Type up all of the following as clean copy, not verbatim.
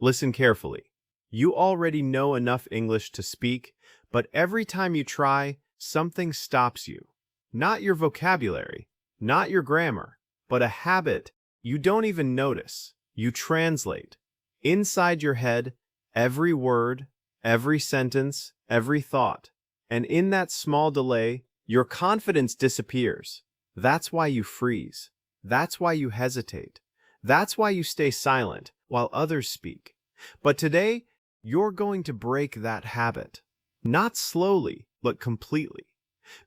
Listen carefully. You already know enough English to speak, but every time you try, something stops you. Not your vocabulary, not your grammar, but a habit you don't even notice. You translate. Inside your head, every word, every sentence, every thought. And in that small delay, your confidence disappears. That's why you freeze. That's why you hesitate. That's why you stay silent while others speak. But today, you're going to break that habit. Not slowly, but completely.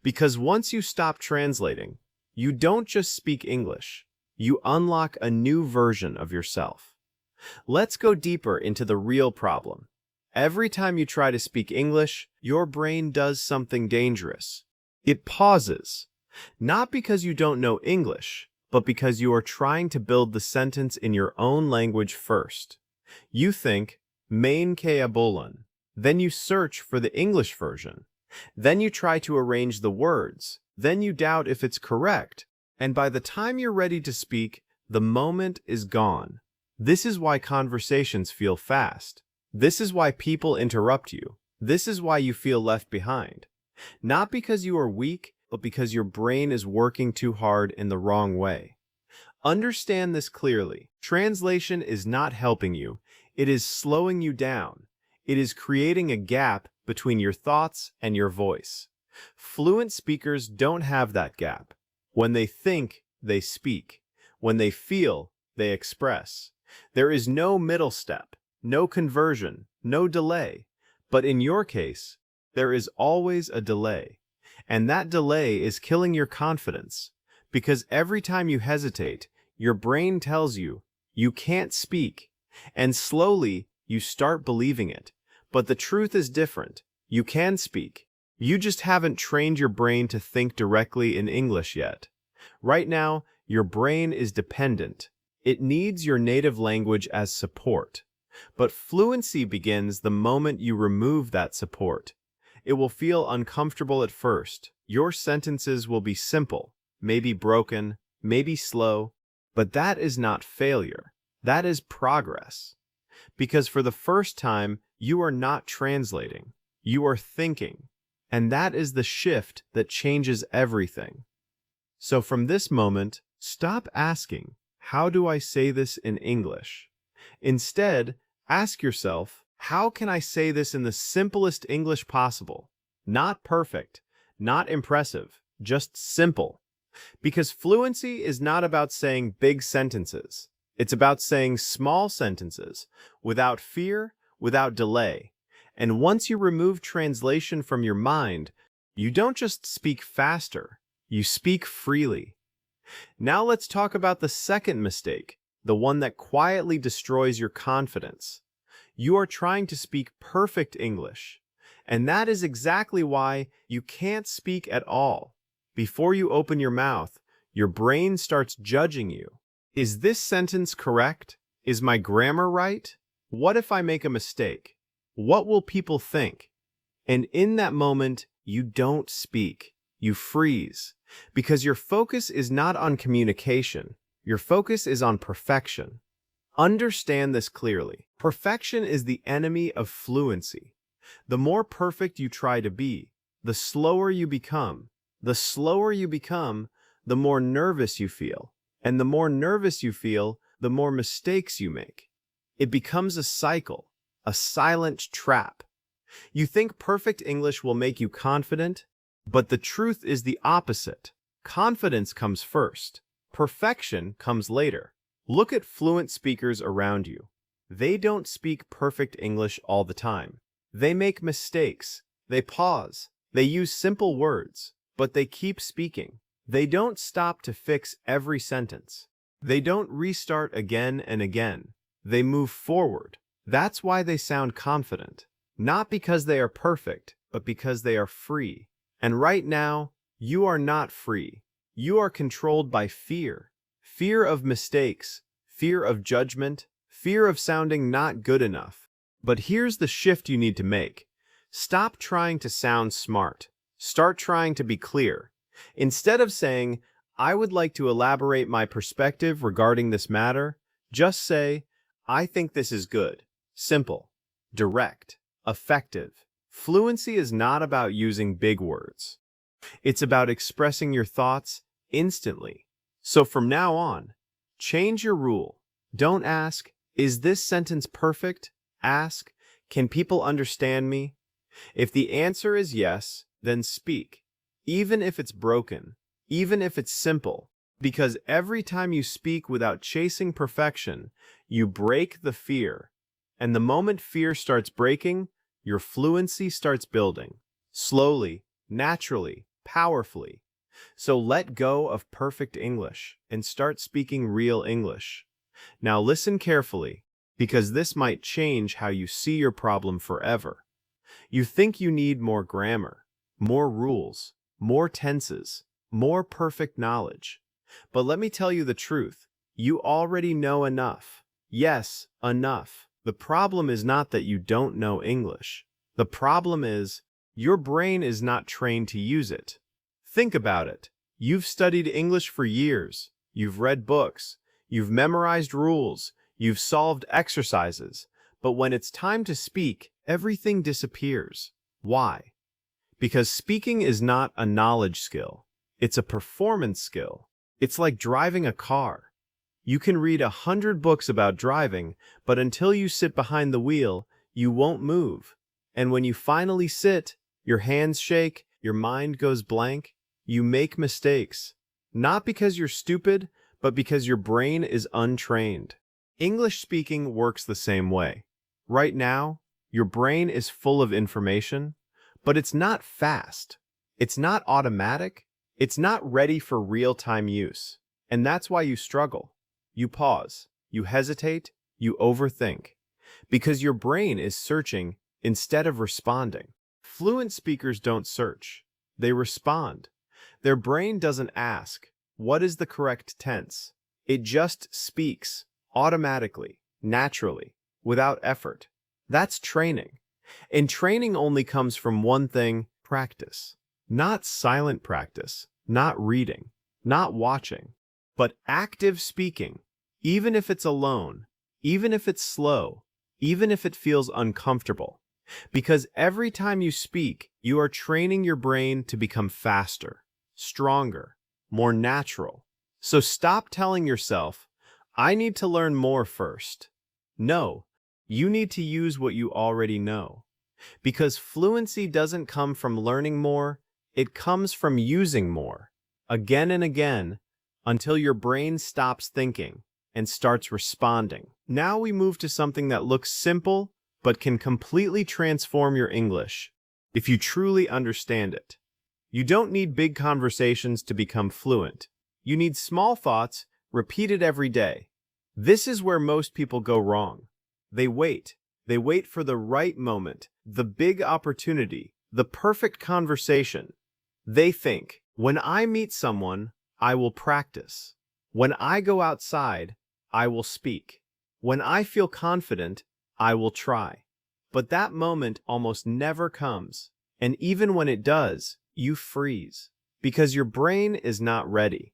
Because once you stop translating, you don't just speak English. You unlock a new version of yourself. Let's go deeper into the real problem. Every time you try to speak English, your brain does something dangerous. It pauses. Not because you don't know English, but because you are trying to build the sentence in your own language first. You think, main kaya bolan. Then you search for the English version. Then you try to arrange the words. Then you doubt if it's correct. And by the time you're ready to speak, the moment is gone. This is why conversations feel fast. This is why people interrupt you. This is why you feel left behind. Not because you are weak, but because your brain is working too hard in the wrong way. Understand this clearly. Translation is not helping you. It is slowing you down. It is creating a gap between your thoughts and your voice. Fluent speakers don't have that gap. When they think, they speak. When they feel, they express. There is no middle step, no conversion, no delay. But in your case, there is always a delay. And that delay is killing your confidence. Because every time you hesitate, your brain tells you, you can't speak. And slowly, you start believing it. But the truth is different. You can speak. You just haven't trained your brain to think directly in English yet. Right now, your brain is dependent. It needs your native language as support. But fluency begins the moment you remove that support. It will feel uncomfortable at first. Your sentences will be simple, maybe broken, maybe slow, but that is not failure. That is progress. Because for the first time, you are not translating. You are thinking. And that is the shift that changes everything. So from this moment, stop asking, how do I say this in English? Instead, ask yourself, how can I say this in the simplest English possible? Not perfect, not impressive, just simple. Because fluency is not about saying big sentences. It's about saying small sentences, without fear, without delay. And once you remove translation from your mind, you don't just speak faster, you speak freely. Now let's talk about the second mistake, the one that quietly destroys your confidence. You are trying to speak perfect English. And that is exactly why you can't speak at all. Before you open your mouth, your brain starts judging you. Is this sentence correct? Is my grammar right? What if I make a mistake? What will people think? And in that moment, you don't speak. You freeze. Because your focus is not on communication. Your focus is on perfection. Understand this clearly. Perfection is the enemy of fluency. The more perfect you try to be, the slower you become. The slower you become, the more nervous you feel. And the more nervous you feel, the more mistakes you make. It becomes a cycle, a silent trap. You think perfect English will make you confident, but the truth is the opposite. Confidence comes first. Perfection comes later. Look at fluent speakers around you. They don't speak perfect English all the time. They make mistakes. They pause. They use simple words, but they keep speaking. They don't stop to fix every sentence. They don't restart again and again. They move forward. That's why they sound confident. Not because they are perfect, but because they are free. And right now, you are not free. You are controlled by fear. Fear of mistakes, fear of judgment, fear of sounding not good enough. But here's the shift you need to make. Stop trying to sound smart. Start trying to be clear. Instead of saying, I would like to elaborate my perspective regarding this matter, just say, I think this is good. simple, direct, effective. Fluency is not about using big words. It's about expressing your thoughts instantly. So from now on, change your rule. Don't ask, is this sentence perfect? Ask, can people understand me? If the answer is yes, then speak, even if it's broken, even if it's simple, because every time you speak without chasing perfection, you break the fear. And the moment fear starts breaking, your fluency starts building. Slowly, naturally, powerfully. So let go of perfect English and start speaking real English. Now listen carefully, because this might change how you see your problem forever. You think you need more grammar, more rules, more tenses, more perfect knowledge. But let me tell you the truth. You already know enough. Yes, enough. The problem is not that you don't know English. The problem is your brain is not trained to use it. Think about it. You've studied English for years. You've read books. You've memorized rules. You've solved exercises. But when it's time to speak, everything disappears. Why? Because speaking is not a knowledge skill. It's a performance skill. It's like driving a car. You can read 100 books about driving, but until you sit behind the wheel, you won't move. And when you finally sit, your hands shake, your mind goes blank, you make mistakes. Not because you're stupid, but because your brain is untrained. English speaking works the same way. Right now, your brain is full of information, but it's not fast. It's not automatic. It's not ready for real-time use. And that's why you struggle. You pause. You hesitate. You overthink. Because your brain is searching instead of responding. Fluent speakers don't search. They respond. Their brain doesn't ask, what is the correct tense? It just speaks, automatically, naturally, without effort. That's training. And training only comes from one thing, practice. Not silent practice, not reading, not watching, but active speaking, even if it's alone, even if it's slow, even if it feels uncomfortable. Because every time you speak, you are training your brain to become faster, stronger, more natural. So stop telling yourself, I need to learn more first. No, you need to use what you already know. Because fluency doesn't come from learning more, it comes from using more, again and again, until your brain stops thinking and starts responding. Now we move to something that looks simple, but can completely transform your English, if you truly understand it. You don't need big conversations to become fluent. You need small thoughts repeated every day. This is where most people go wrong. They wait. They wait for the right moment, the big opportunity, the perfect conversation. They think, when I meet someone, I will practice. When I go outside, I will speak. When I feel confident, I will try. But that moment almost never comes. And even when it does, you freeze. Because your brain is not ready.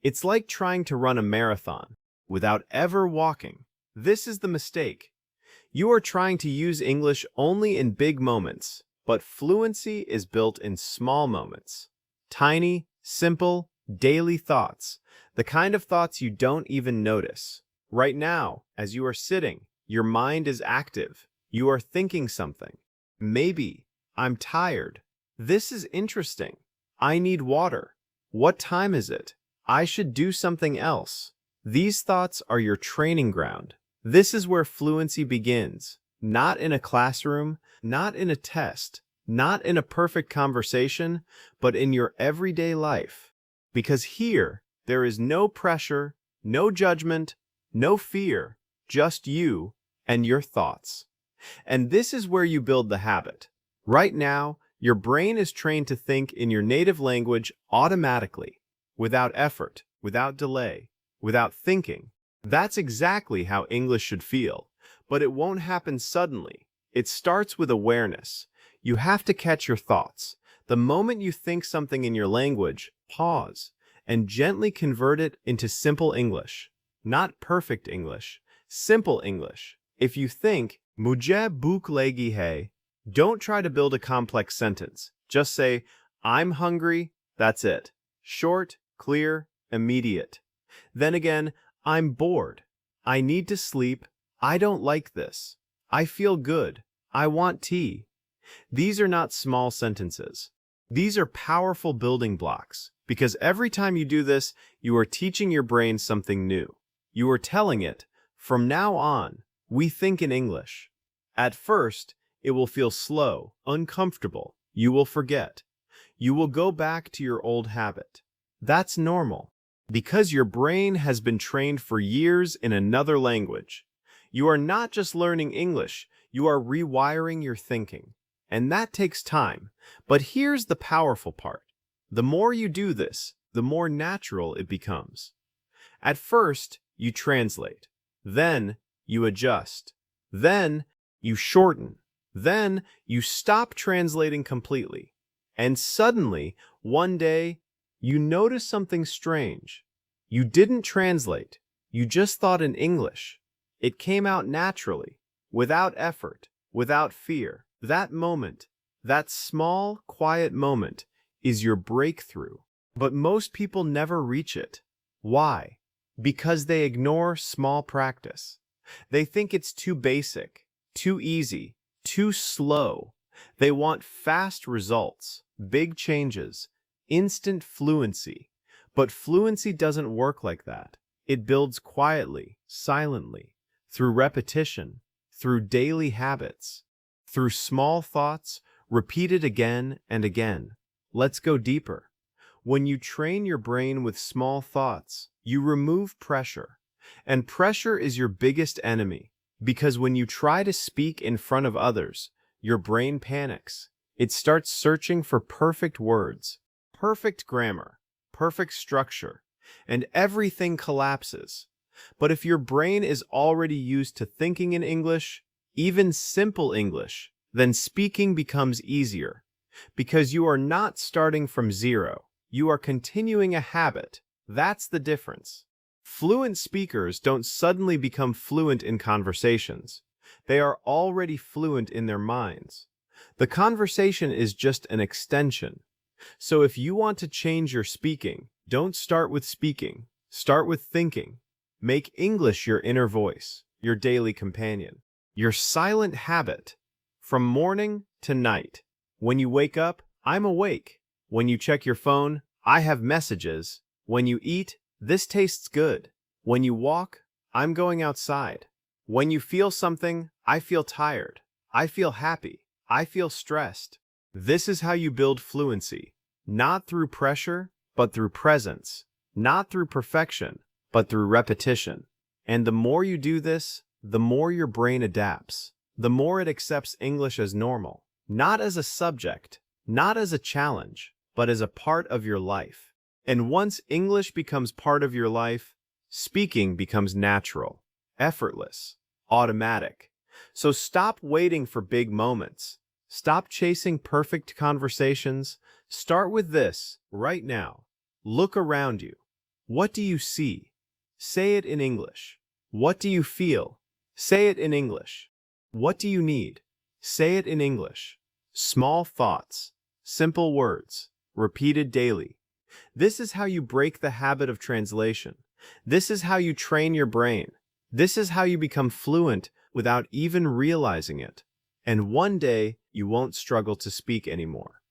It's like trying to run a marathon without ever walking. This is the mistake. You are trying to use English only in big moments, but fluency is built in small moments. Tiny, simple, daily thoughts. The kind of thoughts you don't even notice. Right now, as you are sitting, your mind is active. You are thinking something. Maybe, I'm tired. This is interesting. I need water. What time is it? I should do something else. These thoughts are your training ground. This is where fluency begins. Not in a classroom, not in a test, not in a perfect conversation, but in your everyday life. Because here, there is no pressure, no judgment, no fear, just you and your thoughts. And this is where you build the habit. Right now, your brain is trained to think in your native language automatically, without effort, without delay, without thinking. That's exactly how English should feel, but it won't happen suddenly. It starts with awareness. You have to catch your thoughts. The moment you think something in your language, pause and gently convert it into simple English. Not perfect English, simple English. If you think, Mujhe bhook lagi hai. Don't try to build a complex sentence. Just say, I'm hungry, that's it. Short, clear, immediate. Then again, I'm bored. I need to sleep. I don't like this. I feel good. I want tea. These are not small sentences. These are powerful building blocks, because every time you do this, you are teaching your brain something new. You are telling it, from now on, we think in English. At first, it will feel slow, uncomfortable. You will forget. You will go back to your old habit. That's normal, because your brain has been trained for years in another language. You are not just learning English, you are rewiring your thinking. And that takes time. But here's the powerful part. The more you do this, the more natural it becomes. At first, you translate. Then, you adjust. Then, you shorten. Then, you stop translating completely. And suddenly, one day, you notice something strange. You didn't translate. You just thought in English. It came out naturally, without effort, without fear. That moment, that small, quiet moment, is your breakthrough. But most people never reach it. Why? Because they ignore small practice. They think it's too basic, too easy, too slow. They want fast results, big changes, instant fluency. But fluency doesn't work like that. It builds quietly, silently, through repetition, through daily habits, through small thoughts repeated again and again. Let's go deeper. When you train your brain with small thoughts, you remove pressure. And pressure is your biggest enemy, because when you try to speak in front of others, your brain panics. It starts searching for perfect words, perfect grammar, perfect structure, and everything collapses. But if your brain is already used to thinking in English, even simple English, then speaking becomes easier. Because you are not starting from zero, you are continuing a habit. That's the difference. Fluent speakers don't suddenly become fluent in conversations. They are already fluent in their minds. The conversation is just an extension. So if you want to change your speaking, don't start with speaking. Start with thinking. Make English your inner voice, your daily companion, your silent habit. From morning to night. When you wake up, I'm awake. When you check your phone, I have messages. When you eat, this tastes good. When you walk, I'm going outside. When you feel something, I feel tired. I feel happy. I feel stressed. This is how you build fluency. Not through pressure, but through presence. Not through perfection, but through repetition. And the more you do this, the more your brain adapts. The more it accepts English as normal. Not as a subject, not as a challenge, but as a part of your life. And once English becomes part of your life, speaking becomes natural, effortless, automatic. So stop waiting for big moments. Stop chasing perfect conversations. Start with this right now. Look around you. What do you see? Say it in English. What do you feel? Say it in English. What do you need? Say it in English. Small thoughts, simple words, repeated daily. This is how you break the habit of translation. This is how you train your brain. This is how you become fluent without even realizing it. And one day, you won't struggle to speak anymore.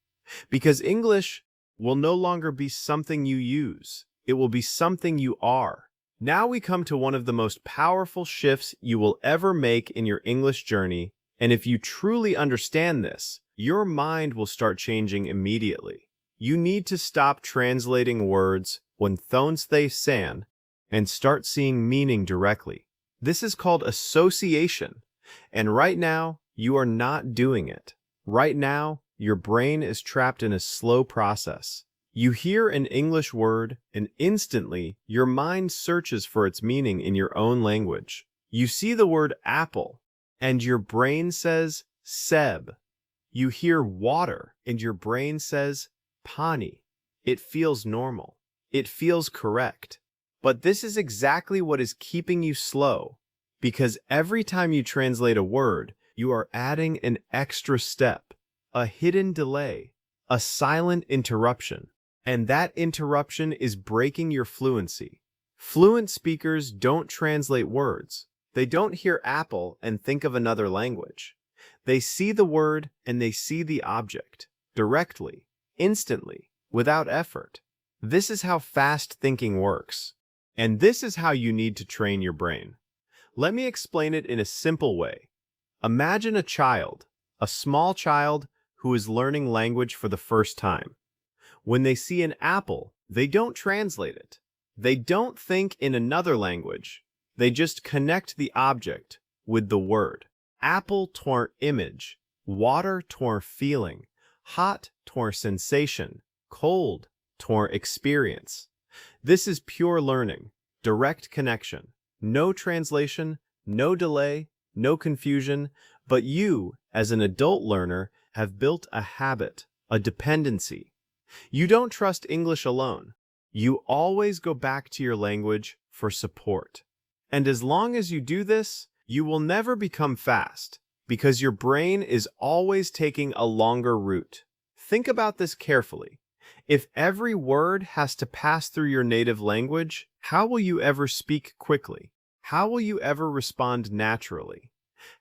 Because English will no longer be something you use. It will be something you are. Now we come to one of the most powerful shifts you will ever make in your English journey. And if you truly understand this, your mind will start changing immediately. You need to stop translating words when they san and start seeing meaning directly. This is called association. And right now, you are not doing it. Right now, your brain is trapped in a slow process. You hear an English word, and instantly, your mind searches for its meaning in your own language. You see the word apple, and your brain says seb. You hear water, and your brain says pani. It feels normal. It feels correct. But this is exactly what is keeping you slow. Because every time you translate a word, you are adding an extra step, a hidden delay, a silent interruption. And that interruption is breaking your fluency. Fluent speakers don't translate words. They don't hear apple and think of another language. They see the word and they see the object, directly, instantly, without effort. This is how fast thinking works. And this is how you need to train your brain. Let me explain it in a simple way. Imagine a child, a small child who is learning language for the first time. When they see an apple, they don't translate it. They don't think in another language. They just connect the object with the word. Apple to image, water to feeling, hot to sensation, cold to experience. This is pure learning, direct connection. No translation, no delay, no confusion, but you, as an adult learner, have built a habit, a dependency. You don't trust English alone. You always go back to your language for support. And as long as you do this, you will never become fast, because your brain is always taking a longer route. Think about this carefully. If every word has to pass through your native language, how will you ever speak quickly? How will you ever respond naturally?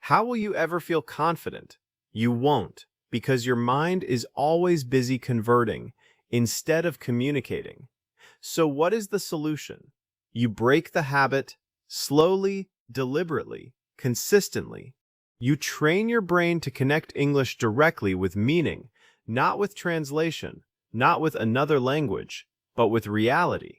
How will you ever feel confident? You won't, because your mind is always busy converting instead of communicating. So what is the solution? You break the habit slowly, deliberately, consistently. You train your brain to connect English directly with meaning, not with translation, not with another language, but with reality.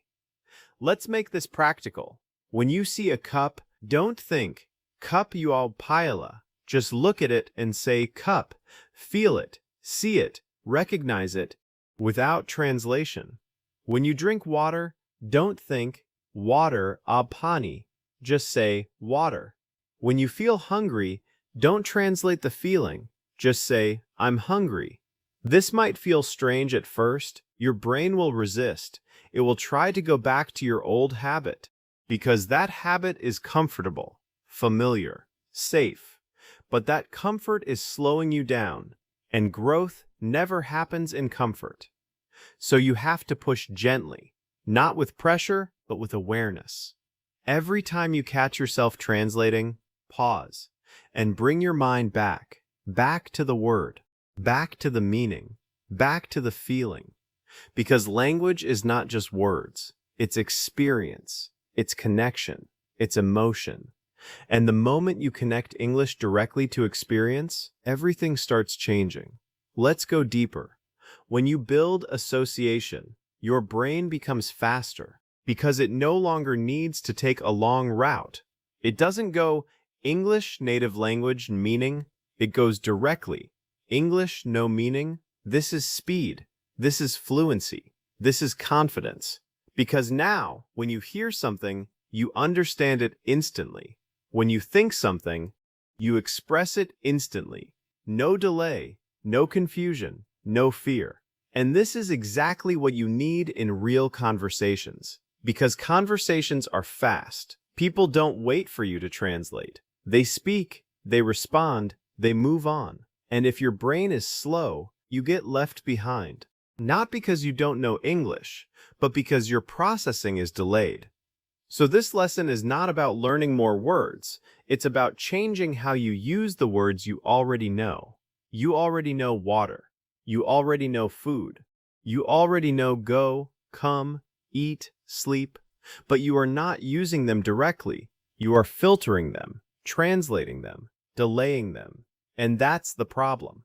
Let's make this practical. When you see a cup, don't think, cup you all paella. Just look at it and say cup. Feel it, see it, recognize it, without translation. When you drink water, don't think water pani. Just say water. When you feel hungry, don't translate the feeling. Just say, I'm hungry. This might feel strange at first. Your brain will resist. It will try to go back to your old habit, because that habit is comfortable, familiar, safe. But that comfort is slowing you down, and growth never happens in comfort. So you have to push gently, not with pressure, but with awareness. Every time you catch yourself translating, pause, and bring your mind back to the word, back to the meaning, back to the feeling. Because language is not just words, it's experience, it's connection, it's emotion. And the moment you connect English directly to experience, everything starts changing. Let's go deeper. When you build association, your brain becomes faster because it no longer needs to take a long route. It doesn't go English, native language, meaning. It goes directly. English, no meaning. This is speed. This is fluency. This is confidence. Because now, when you hear something, you understand it instantly. When you think something, you express it instantly. No delay, no confusion, no fear. And this is exactly what you need in real conversations. Because conversations are fast. People don't wait for you to translate. They speak, they respond, they move on. And if your brain is slow, you get left behind. Not because you don't know English, but because your processing is delayed. So this lesson is not about learning more words. It's about changing how you use the words you already know. You already know water. You already know food. You already know go, come, eat, sleep. But you are not using them directly. You are filtering them, translating them, delaying them. And that's the problem.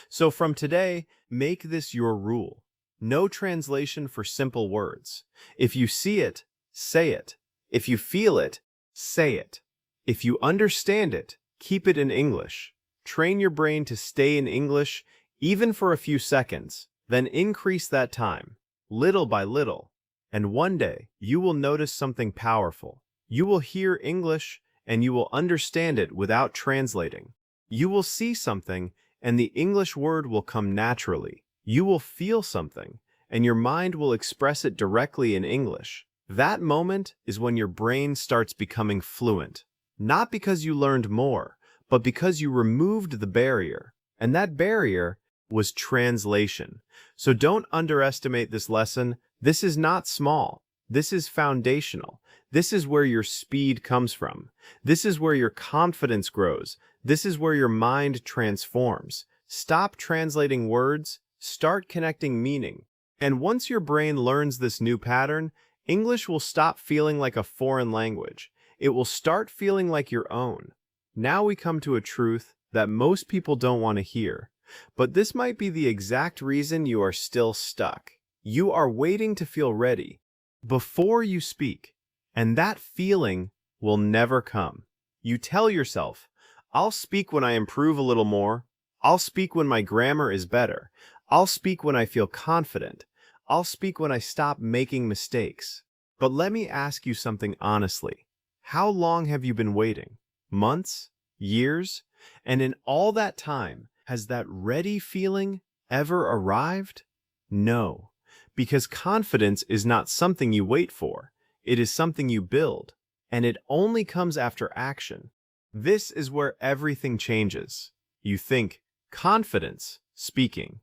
So from today, make this your rule. No translation for simple words. If you see it, say it. If you feel it, say it. If you understand it, keep it in English. Train your brain to stay in English, even for a few seconds. Then increase that time, little by little. And one day, you will notice something powerful. You will hear English, and you will understand it without translating. You will see something, and the English word will come naturally. You will feel something, and your mind will express it directly in English. That moment is when your brain starts becoming fluent. Not because you learned more, but because you removed the barrier. And that barrier was translation. So don't underestimate this lesson. This is not small. This is foundational. This is where your speed comes from. This is where your confidence grows. This is where your mind transforms. Stop translating words, start connecting meaning. And once your brain learns this new pattern, English will stop feeling like a foreign language. It will start feeling like your own. Now we come to a truth that most people don't want to hear. But this might be the exact reason you are still stuck. You are waiting to feel ready before you speak, and that feeling will never come. You tell yourself, I'll speak when I improve a little more. I'll speak when my grammar is better. I'll speak when I feel confident. I'll speak when I stop making mistakes. But let me ask you something honestly. How long have you been waiting? Months? Years? And in all that time, has that ready feeling ever arrived? No, because confidence is not something you wait for. It is something you build, and it only comes after action. This is where everything changes. You think, confidence, speaking.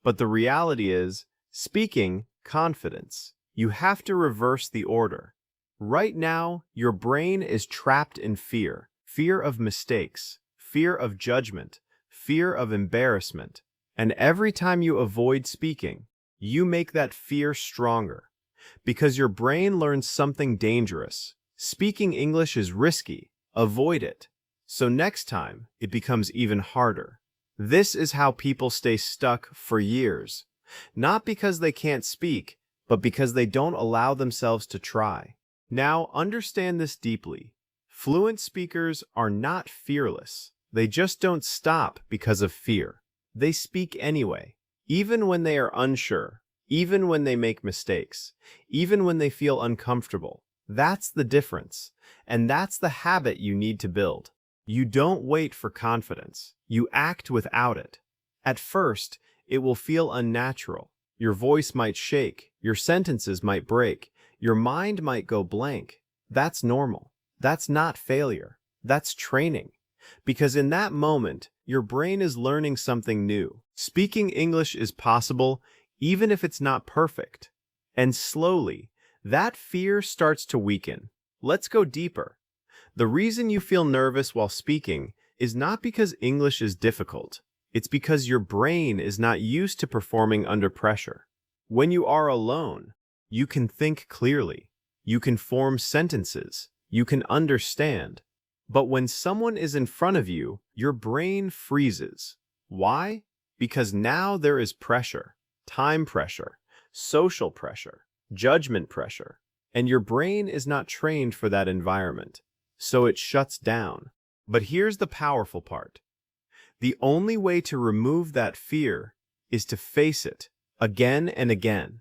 But the reality is, speaking, confidence. You have to reverse the order. Right now, your brain is trapped in fear. Fear of mistakes, fear of judgment, fear of embarrassment. And every time you avoid speaking, you make that fear stronger. Because your brain learns something dangerous. Speaking English is risky. Avoid it. So next time, it becomes even harder. This is how people stay stuck for years. Not because they can't speak, but because they don't allow themselves to try. Now, understand this deeply. Fluent speakers are not fearless. They just don't stop because of fear. They speak anyway, even when they are unsure, even when they make mistakes, even when they feel uncomfortable. That's the difference, and that's the habit you need to build. You don't wait for confidence. You act without it. At first, it will feel unnatural. Your voice might shake, your sentences might break, your mind might go blank. That's normal. That's not failure. That's training. Because in that moment, your brain is learning something new. Speaking English is possible, even if it's not perfect. And slowly, that fear starts to weaken. Let's go deeper. The reason you feel nervous while speaking is not because English is difficult. It's because your brain is not used to performing under pressure. When you are alone, you can think clearly. You can form sentences. You can understand. But when someone is in front of you, your brain freezes. Why? Because now there is pressure, time pressure, social pressure, judgment pressure, and your brain is not trained for that environment, so it shuts down. But here's the powerful part. The only way to remove that fear is to face it again and again.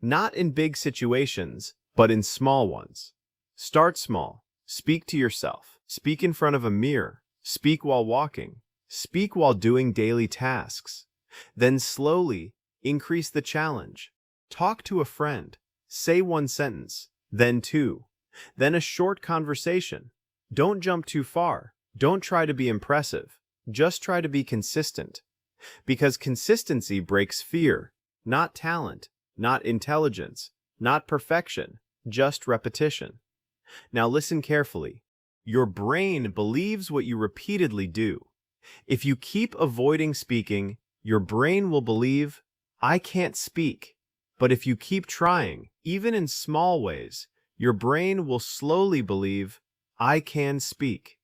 Not in big situations, but in small ones. Start small. Speak to yourself. Speak in front of a mirror. Speak while walking. Speak while doing daily tasks. Then slowly increase the challenge. Talk to a friend. Say one sentence, then two, then a short conversation. Don't jump too far. Don't try to be impressive. Just try to be consistent. Because consistency breaks fear, not talent, not intelligence, not perfection, just repetition. Now listen carefully. Your brain believes what you repeatedly do. If you keep avoiding speaking, your brain will believe, I can't speak. But if you keep trying, even in small ways, your brain will slowly believe, I can speak.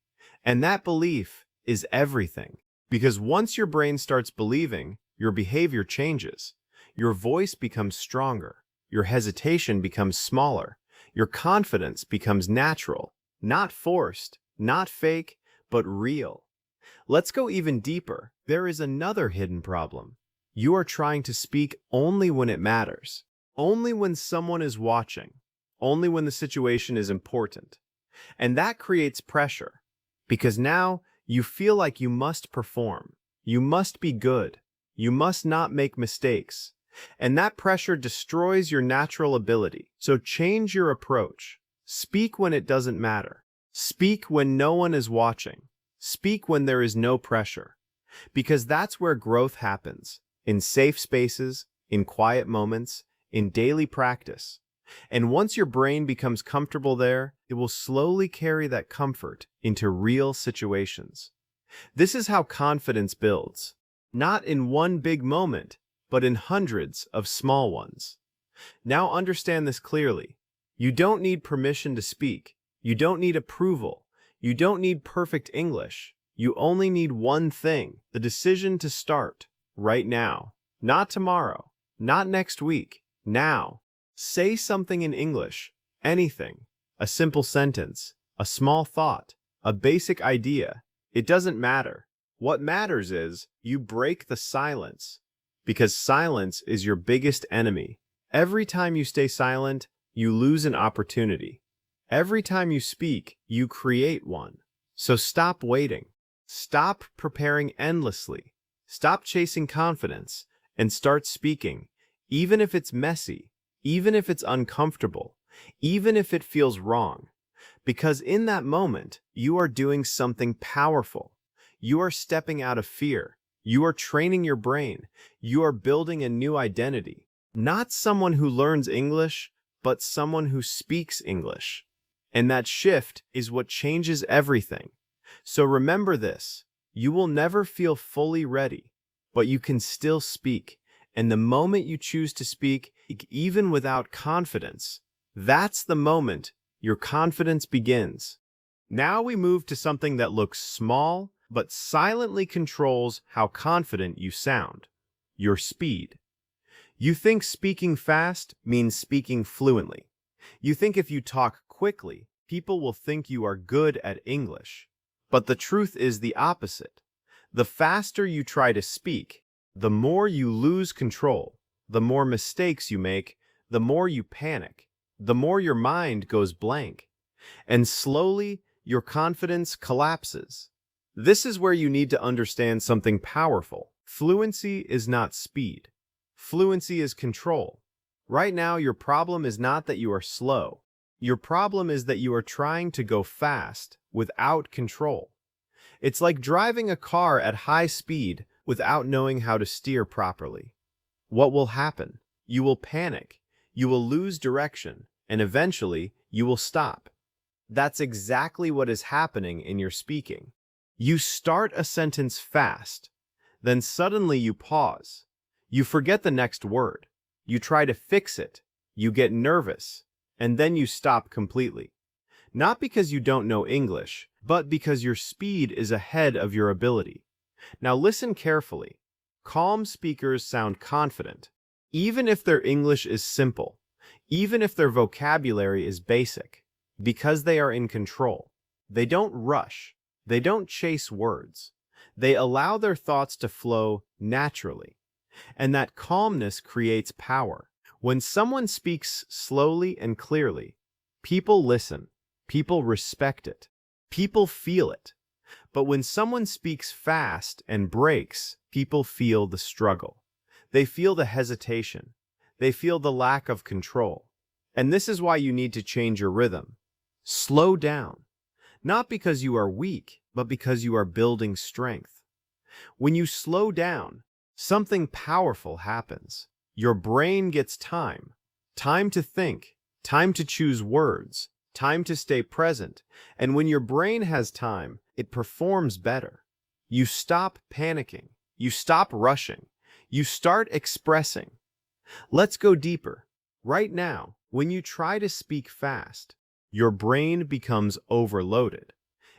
And that belief is everything. Because once your brain starts believing, your behavior changes. Your voice becomes stronger. Your hesitation becomes smaller. Your confidence becomes natural, not forced, not fake, but real. Let's go even deeper. There is another hidden problem. You are trying to speak only when it matters, only when someone is watching, only when the situation is important. And that creates pressure, because now you feel like you must perform, you must be good, you must not make mistakes. And that pressure destroys your natural ability. So change your approach. Speak when it doesn't matter. Speak when no one is watching. Speak when there is no pressure. Because that's where growth happens, in safe spaces, in quiet moments, in daily practice. And once your brain becomes comfortable there, it will slowly carry that comfort into real situations. This is how confidence builds, not in one big moment, but in hundreds of small ones. Now understand this clearly. You don't need permission to speak. You don't need approval. You don't need perfect English. You only need one thing, the decision to start, right now. Not tomorrow, not next week, now. Say something in English, anything. A simple sentence, a small thought, a basic idea. It doesn't matter. What matters is you break the silence, because silence is your biggest enemy. Every time you stay silent, you lose an opportunity. Every time you speak, you create one. So stop waiting. Stop preparing endlessly. Stop chasing confidence and start speaking, even if it's messy, even if it's uncomfortable, even if it feels wrong. Because in that moment, you are doing something powerful. You are stepping out of fear. You are training your brain. You are building a new identity. Not someone who learns English, but someone who speaks English. And that shift is what changes everything. So remember this, you will never feel fully ready, but you can still speak. And the moment you choose to speak, even without confidence, that's the moment your confidence begins. Now we move to something that looks small, but silently controls how confident you sound: your speed. You think speaking fast means speaking fluently. You think if you talk quickly, people will think you are good at English. But the truth is the opposite. The faster you try to speak, the more you lose control, the more mistakes you make, the more you panic, the more your mind goes blank. And slowly, your confidence collapses. This is where you need to understand something powerful. Fluency is not speed. Fluency is control. Right now, your problem is not that you are slow. Your problem is that you are trying to go fast without control. It's like driving a car at high speed without knowing how to steer properly. What will happen? You will panic, you will lose direction, and eventually you will stop. That's exactly what is happening in your speaking. You start a sentence fast, then suddenly you pause. You forget the next word. You try to fix it. You get nervous, and then you stop completely. Not because you don't know English, but because your speed is ahead of your ability. Now listen carefully. Calm speakers sound confident, even if their English is simple, even if their vocabulary is basic, because they are in control. They don't rush. They don't chase words. They allow their thoughts to flow naturally. And that calmness creates power. When someone speaks slowly and clearly, people listen. People respect it. People feel it. But when someone speaks fast and breaks, people feel the struggle. They feel the hesitation. They feel the lack of control. And this is why you need to change your rhythm. Slow down. Not because you are weak, but because you are building strength. When you slow down, something powerful happens. Your brain gets time. Time to think. Time to choose words. Time to stay present. And when your brain has time, it performs better. You stop panicking. You stop rushing. You start expressing. Let's go deeper. Right now, when you try to speak fast, your brain becomes overloaded.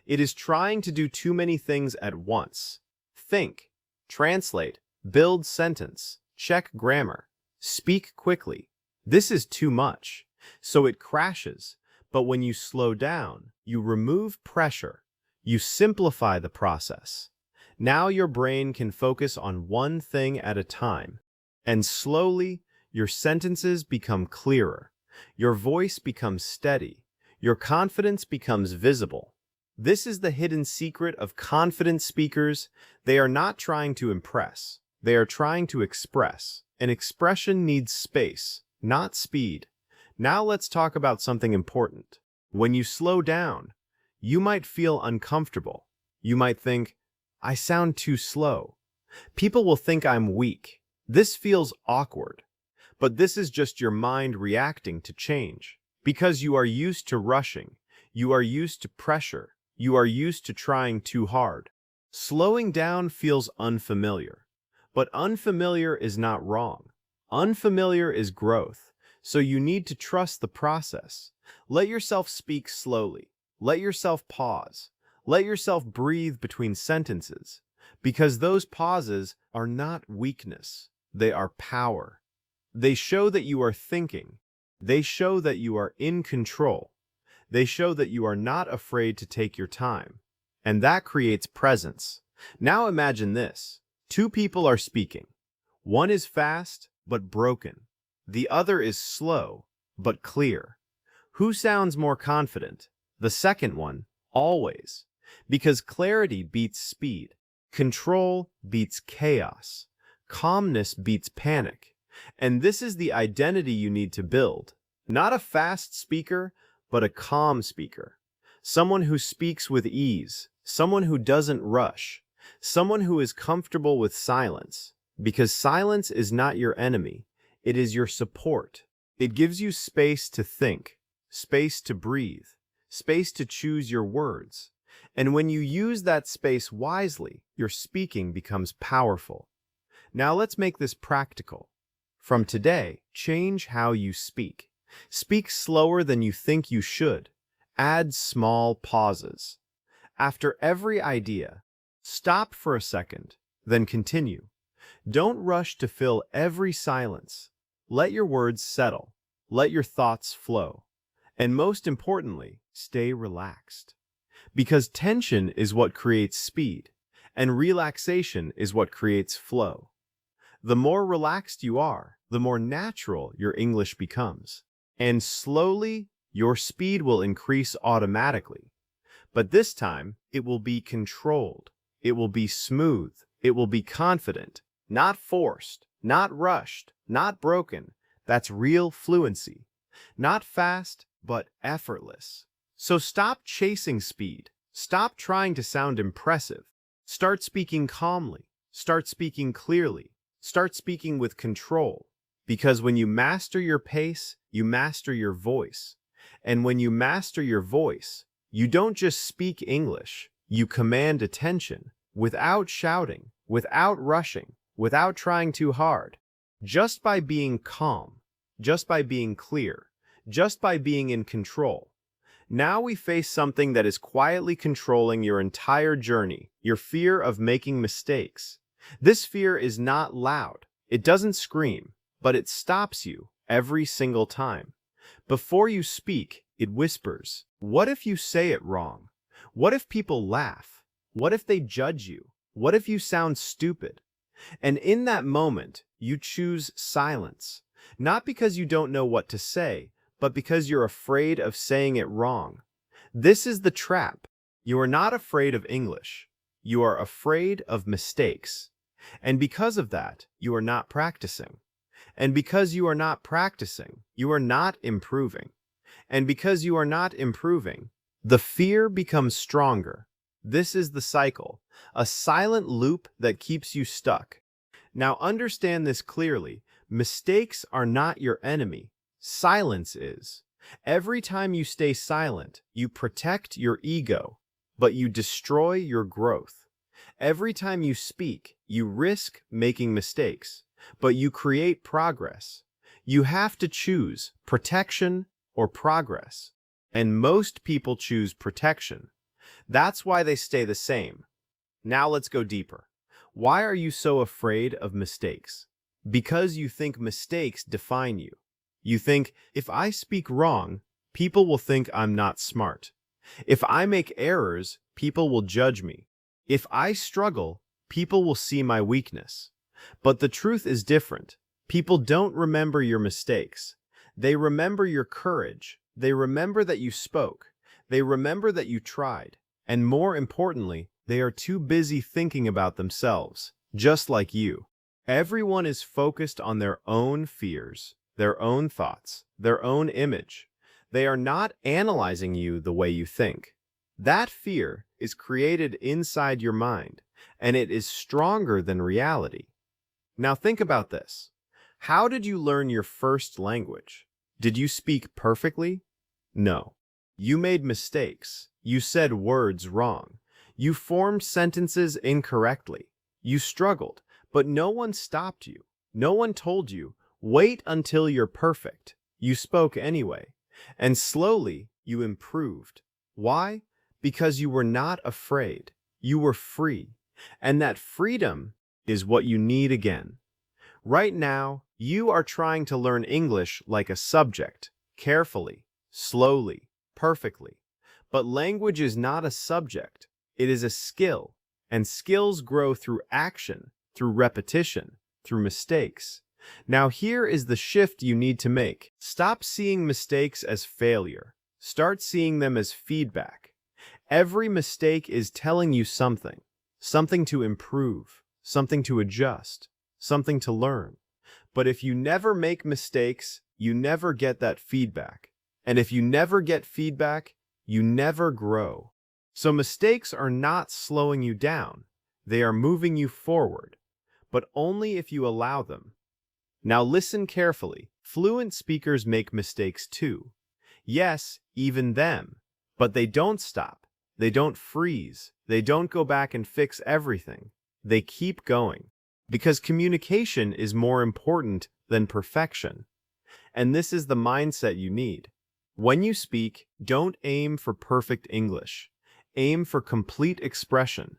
It is trying to do too many things at once. Think, translate, build sentence, check grammar, speak quickly. This is too much, so it crashes. But when you slow down, you remove pressure, you simplify the process. Now your brain can focus on one thing at a time, and slowly your sentences become clearer, your voice becomes steady, your confidence becomes visible. This is the hidden secret of confident speakers. They are not trying to impress, they are trying to express. An expression needs space, not speed. Now let's talk about something important. When you slow down, You might feel uncomfortable. You might think, I sound too slow. People will think I'm weak. This feels awkward. But this is just your mind reacting to change. Because you are used to rushing. You are used to pressure. You are used to trying too hard. Slowing down feels unfamiliar. But unfamiliar is not wrong. Unfamiliar is growth. So you need to trust the process. Let yourself speak slowly. Let yourself pause. Let yourself breathe between sentences. Because those pauses are not weakness. They are power. They show that you are thinking. They show that you are in control. They show that you are not afraid to take your time. And that creates presence. Now imagine this. Two people are speaking. One is fast, but broken. The other is slow, but clear. Who sounds more confident? The second one, always. Because clarity beats speed. Control beats chaos. Calmness beats panic. And this is the identity you need to build. Not a fast speaker, but a calm speaker. Someone who speaks with ease. Someone who doesn't rush. Someone who is comfortable with silence. Because silence is not your enemy. It is your support. It gives you space to think, space to breathe, space to choose your words. And when you use that space wisely, your speaking becomes powerful. Now let's make this practical. From today, change how you speak. Speak slower than you think you should. Add small pauses. After every idea, stop for a second, then continue. Don't rush to fill every silence. Let your words settle. Let your thoughts flow. And most importantly, stay relaxed. Because tension is what creates speed, and relaxation is what creates flow. The more relaxed you are, the more natural your English becomes. And slowly, your speed will increase automatically. But this time, it will be controlled. It will be smooth. It will be confident. Not forced. Not rushed. Not broken. That's real fluency. Not fast, but effortless. So stop chasing speed. Stop trying to sound impressive. Start speaking calmly. Start speaking clearly. Start speaking with control. Because when you master your pace, you master your voice. And when you master your voice, you don't just speak English. You command attention without shouting, without rushing, without trying too hard. Just by being calm, just by being clear, just by being in control. Now we face something that is quietly controlling your entire journey, your fear of making mistakes. This fear is not loud. It doesn't scream, but it stops you every single time. Before you speak, it whispers, what if you say it wrong? What if people laugh? What if they judge you? What if you sound stupid? And in that moment, you choose silence. Not because you don't know what to say, but because you're afraid of saying it wrong. This is the trap. You are not afraid of English. You are afraid of mistakes. And because of that, you are not practicing. And because you are not practicing, you are not improving. And because you are not improving, the fear becomes stronger. This is the cycle, a silent loop that keeps you stuck. Now understand this clearly. Mistakes are not your enemy. Silence is. Every time you stay silent, you protect your ego, but you destroy your growth. Every time you speak, you risk making mistakes, but you create progress. You have to choose protection or progress. And most people choose protection. That's why they stay the same. Now let's go deeper. Why are you so afraid of mistakes? Because you think mistakes define you. You think, if I speak wrong, people will think I'm not smart. If I make errors, people will judge me. If I struggle, people will see my weakness. But the truth is different. People don't remember your mistakes. They remember your courage. They remember that you spoke. They remember that you tried. And more importantly, they are too busy thinking about themselves, just like you. Everyone is focused on their own fears, their own thoughts, their own image. They are not analyzing you the way you think. That fear is created inside your mind, and it is stronger than reality. Now think about this. How did you learn your first language? Did you speak perfectly? No. You made mistakes. You said words wrong. You formed sentences incorrectly. You struggled, but no one stopped you. No one told you, wait until you're perfect. You spoke anyway. And slowly, you improved. Why? Because you were not afraid. You were free. And that freedom is what you need again. Right now, you are trying to learn English like a subject, carefully, slowly, perfectly. But language is not a subject. It is a skill, and skills grow through action, through repetition, through mistakes. Now here is the shift you need to make. Stop seeing mistakes as failure. Start seeing them as feedback. Every mistake is telling you something, something to improve, something to adjust, something to learn. But if you never make mistakes, you never get that feedback. And if you never get feedback, you never grow. So mistakes are not slowing you down. They are moving you forward, but only if you allow them. Now listen carefully. Fluent speakers make mistakes too. Yes, even them. But they don't stop. They don't freeze. They don't go back and fix everything. They keep going. Because communication is more important than perfection. And this is the mindset you need. When you speak, don't aim for perfect English. Aim for complete expression.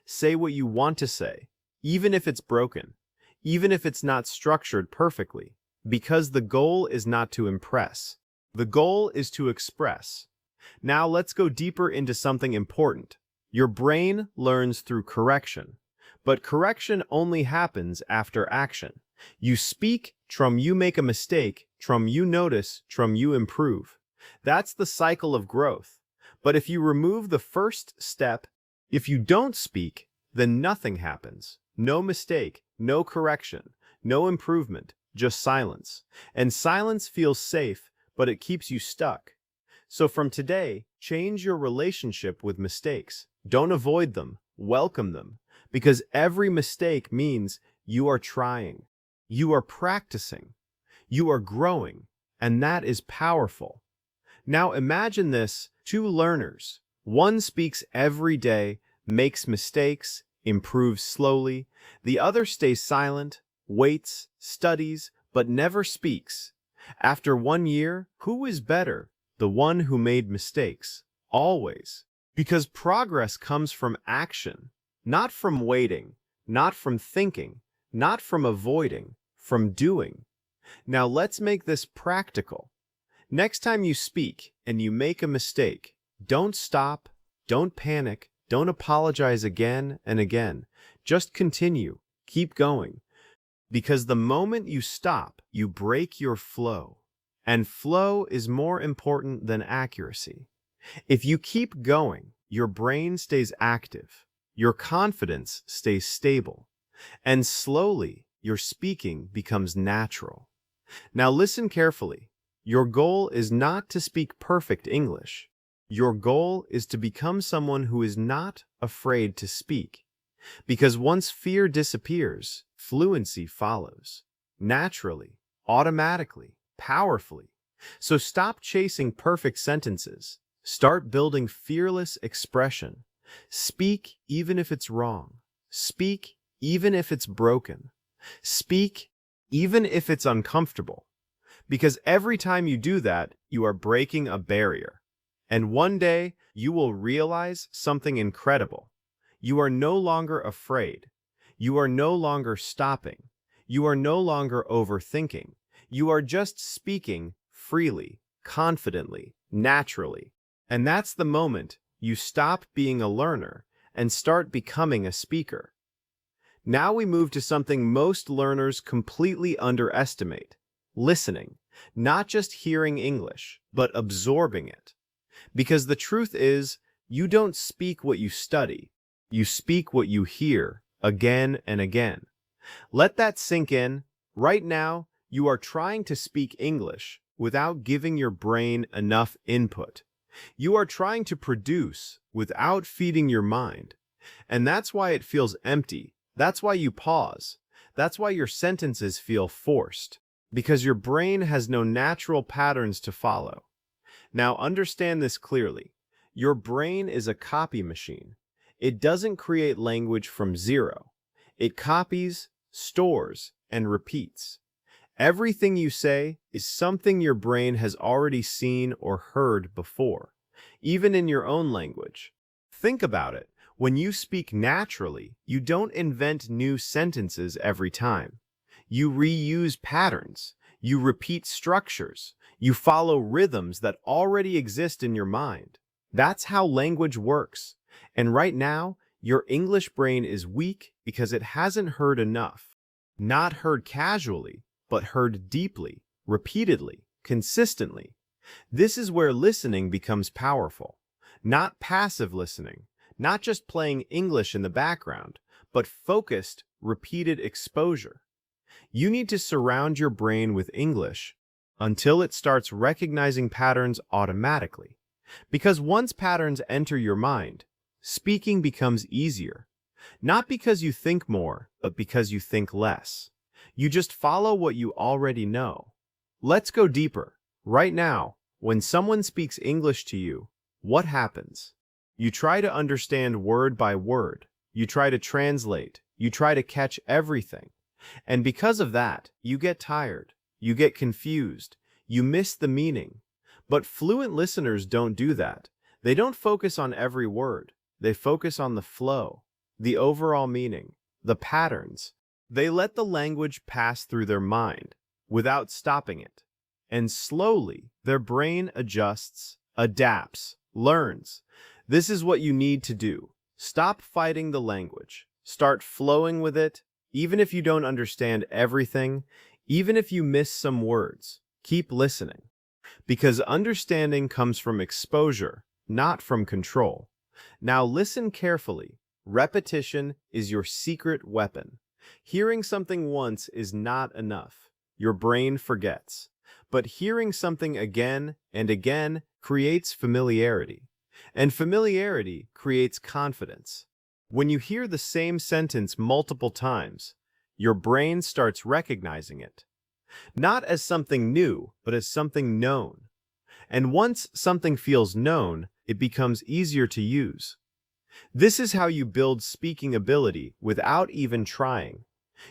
Say what you want to say, even if it's broken, even if it's not structured perfectly, because the goal is not to impress. The goal is to express. Now let's go deeper into something important. Your brain learns through correction, but correction only happens after action. You speak, you make a mistake, you notice, you improve. That's the cycle of growth. But if you remove the first step, if you don't speak, then nothing happens. No mistake, no correction, no improvement, just silence. And silence feels safe, but it keeps you stuck. So from today, change your relationship with mistakes. Don't avoid them, welcome them. Because every mistake means you are trying, you are practicing, you are growing, and that is powerful. Now imagine this, two learners. One speaks every day, makes mistakes, improves slowly. The other stays silent, waits, studies, but never speaks. After 1 year, who is better? The one who made mistakes. Always. Because progress comes from action, not from waiting, not from thinking, not from avoiding, from doing. Now let's make this practical. Next time you speak and you make a mistake, don't stop, don't panic, don't apologize again and again. Just continue, keep going. Because the moment you stop, you break your flow. And flow is more important than accuracy. If you keep going, your brain stays active, your confidence stays stable, and slowly your speaking becomes natural. Now listen carefully. Your goal is not to speak perfect English. Your goal is to become someone who is not afraid to speak. Because once fear disappears, fluency follows. Naturally, automatically, powerfully. So stop chasing perfect sentences. Start building fearless expression. Speak even if it's wrong. Speak even if it's broken. Speak even if it's uncomfortable. Because every time you do that, you are breaking a barrier. And one day, you will realize something incredible. You are no longer afraid. You are no longer stopping. You are no longer overthinking. You are just speaking freely, confidently, naturally. And that's the moment you stop being a learner and start becoming a speaker. Now we move to something most learners completely underestimate: listening. Not just hearing English, but absorbing it. Because the truth is, you don't speak what you study. You speak what you hear again and again. Let that sink in. Right now, you are trying to speak English without giving your brain enough input. You are trying to produce without feeding your mind. And that's why it feels empty. That's why you pause. That's why your sentences feel forced, because your brain has no natural patterns to follow. Now understand this clearly. Your brain is a copy machine. It doesn't create language from zero. It copies, stores, and repeats. Everything you say is something your brain has already seen or heard before, even in your own language. Think about it. When you speak naturally, you don't invent new sentences every time. You reuse patterns. You repeat structures. You follow rhythms that already exist in your mind. That's how language works. And right now, your English brain is weak because it hasn't heard enough. Not heard casually, but heard deeply, repeatedly, consistently. This is where listening becomes powerful. Not passive listening, not just playing English in the background, but focused, repeated exposure. You need to surround your brain with English until it starts recognizing patterns automatically. Because once patterns enter your mind, speaking becomes easier. Not because you think more, but because you think less. You just follow what you already know. Let's go deeper. Right now, when someone speaks English to you, what happens? You try to understand word by word. You try to translate. You try to catch everything. And because of that, you get tired. You get confused. You miss the meaning. But fluent listeners don't do that. They don't focus on every word. They focus on the flow, the overall meaning, the patterns. They let the language pass through their mind without stopping it. And slowly, their brain adjusts, adapts, learns. This is what you need to do. Stop fighting the language. Start flowing with it. Even if you don't understand everything, even if you miss some words, keep listening. Because understanding comes from exposure, not from control. Now listen carefully. Repetition is your secret weapon. Hearing something once is not enough. Your brain forgets. But hearing something again and again creates familiarity. And familiarity creates confidence. When you hear the same sentence multiple times, your brain starts recognizing it. Not as something new, but as something known. And once something feels known, it becomes easier to use. This is how you build speaking ability without even trying.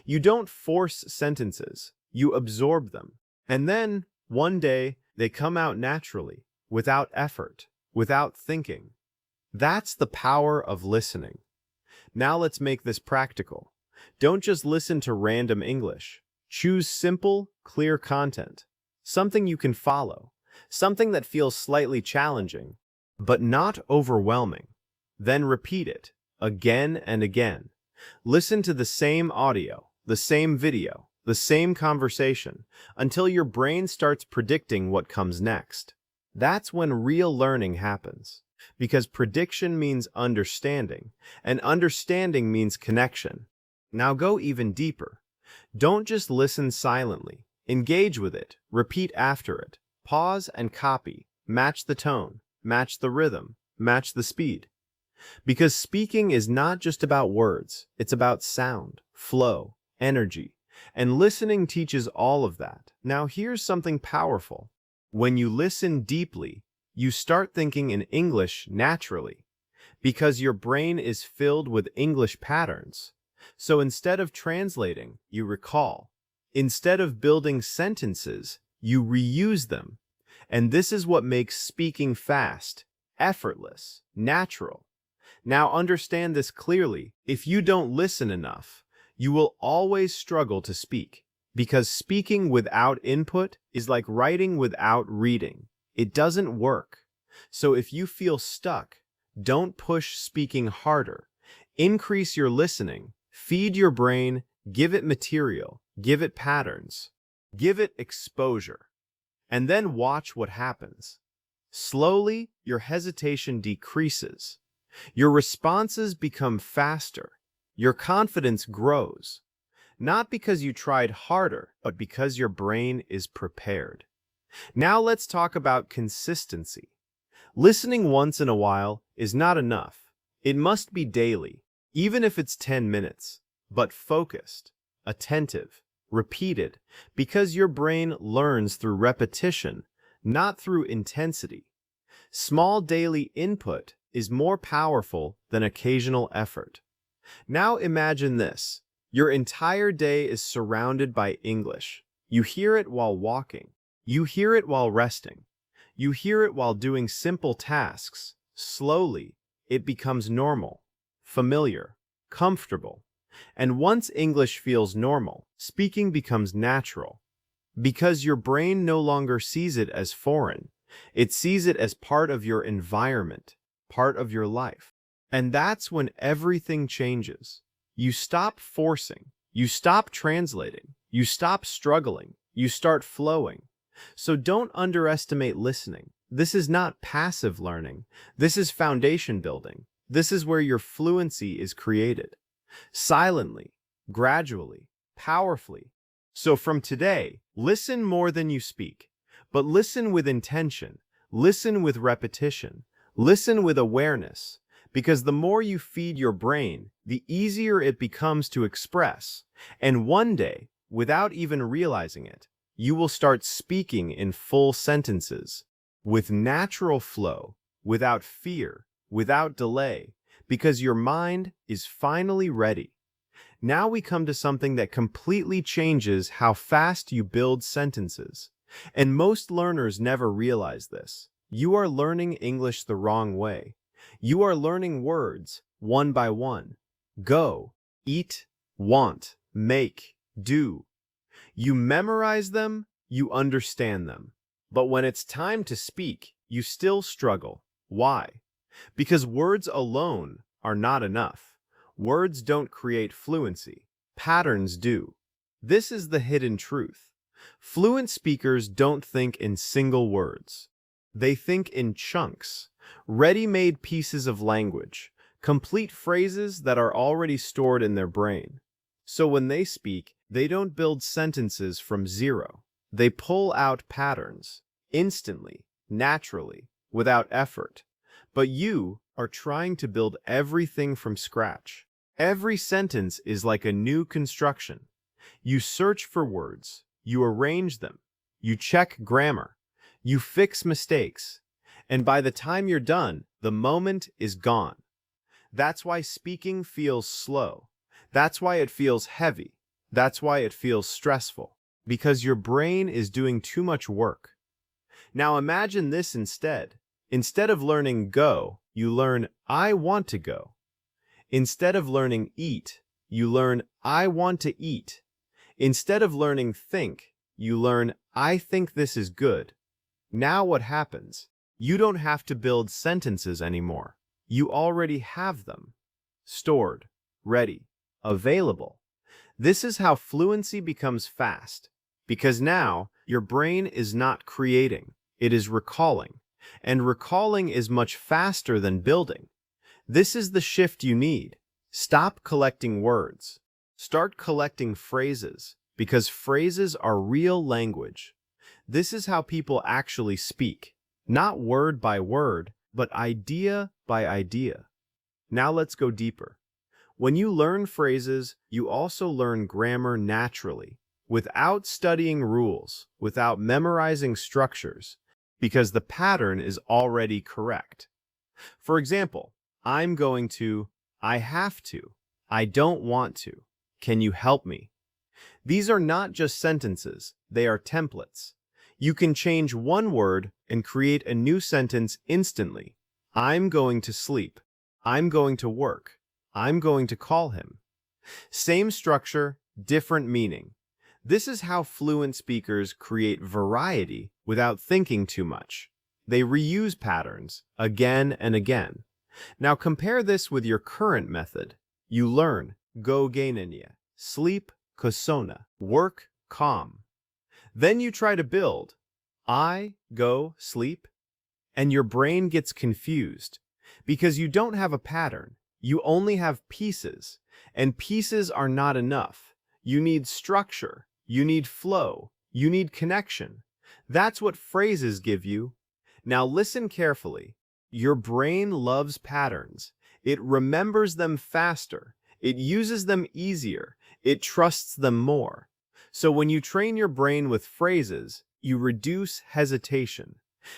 You don't force sentences, you absorb them. And then, one day, they come out naturally, without effort, without thinking. That's the power of listening. Now let's make this practical. Don't just listen to random English. Choose simple, clear content. Something you can follow. Something that feels slightly challenging, but not overwhelming. Then repeat it, again and again. Listen to the same audio, the same video, the same conversation, until your brain starts predicting what comes next. That's when real learning happens. Because prediction means understanding, and understanding means connection. Now go even deeper. Don't just listen silently. Engage with it. Repeat after it. Pause and copy. Match the tone. Match the rhythm. Match the speed. Because speaking is not just about words. It's about sound, flow, energy. And listening teaches all of that. Now here's something powerful. When you listen deeply, you start thinking in English naturally. Because your brain is filled with English patterns. So instead of translating, you recall. Instead of building sentences, you reuse them. And this is what makes speaking fast, effortless, natural. Now understand this clearly. If you don't listen enough, you will always struggle to speak. Because speaking without input is like writing without reading. It doesn't work. So if you feel stuck, don't push speaking harder. Increase your listening. Feed your brain. Give it material. Give it patterns. Give it exposure. And then watch what happens. Slowly, your hesitation decreases. Your responses become faster. Your confidence grows. Not because you tried harder, but because your brain is prepared. Now let's talk about consistency. Listening once in a while is not enough. It must be daily, even if it's 10 minutes, but focused, attentive, repeated, because your brain learns through repetition, not through intensity. Small daily input is more powerful than occasional effort. Now imagine this. Your entire day is surrounded by English. You hear it while walking. You hear it while resting. You hear it while doing simple tasks. Slowly, it becomes normal, familiar, comfortable. And once English feels normal, speaking becomes natural. Because your brain no longer sees it as foreign. It sees it as part of your environment, part of your life. And that's when everything changes. You stop forcing. You stop translating. You stop struggling. You start flowing. So don't underestimate listening. This is not passive learning. This is foundation building. This is where your fluency is created. Silently, gradually, powerfully. So from today, listen more than you speak. But listen with intention. Listen with repetition. Listen with awareness. Because the more you feed your brain, the easier it becomes to express. And one day, without even realizing it, you will start speaking in full sentences, with natural flow, without fear, without delay, because your mind is finally ready. Now we come to something that completely changes how fast you build sentences. And most learners never realize this. You are learning English the wrong way. You are learning words one by one. Go, eat, want, make, do. You memorize them, you understand them. But when it's time to speak, you still struggle. Why? Because words alone are not enough. Words don't create fluency. Patterns do. This is the hidden truth. Fluent speakers don't think in single words. They think in chunks, ready-made pieces of language, complete phrases that are already stored in their brain. So when they speak, they don't build sentences from zero. They pull out patterns, instantly, naturally, without effort. But you are trying to build everything from scratch. Every sentence is like a new construction. You search for words, you arrange them, you check grammar, you fix mistakes, and by the time you're done, the moment is gone. That's why speaking feels slow. That's why it feels heavy. That's why it feels stressful. Because your brain is doing too much work. Now imagine this instead. Instead of learning go, you learn I want to go. Instead of learning eat, you learn I want to eat. Instead of learning think, you learn I think this is good. Now what happens? You don't have to build sentences anymore. You already have them. Stored, ready, available. This is how fluency becomes fast. Because now, your brain is not creating, it is recalling. And recalling is much faster than building. This is the shift you need. Stop collecting words. Start collecting phrases, because phrases are real language. This is how people actually speak, not word by word, but idea by idea. Now let's go deeper. When you learn phrases, you also learn grammar naturally, without studying rules, without memorizing structures, because the pattern is already correct. For example, I'm going to, I have to, I don't want to, can you help me? These are not just sentences, they are templates. You can change one word and create a new sentence instantly. I'm going to sleep. I'm going to work. I'm going to call him. Same structure, different meaning. This is how fluent speakers create variety without thinking too much. They reuse patterns again and again. Now compare this with your current method. You learn go gainenya, sleep kosona, work calm. Then you try to build I go sleep, and your brain gets confused because you don't have a pattern. You only have pieces, and pieces are not enough. You need structure, you need flow, you need connection. That's what phrases give you. Now listen carefully. Your brain loves patterns. It remembers them faster. It uses them easier. It trusts them more. So when you train your brain with phrases, you reduce hesitation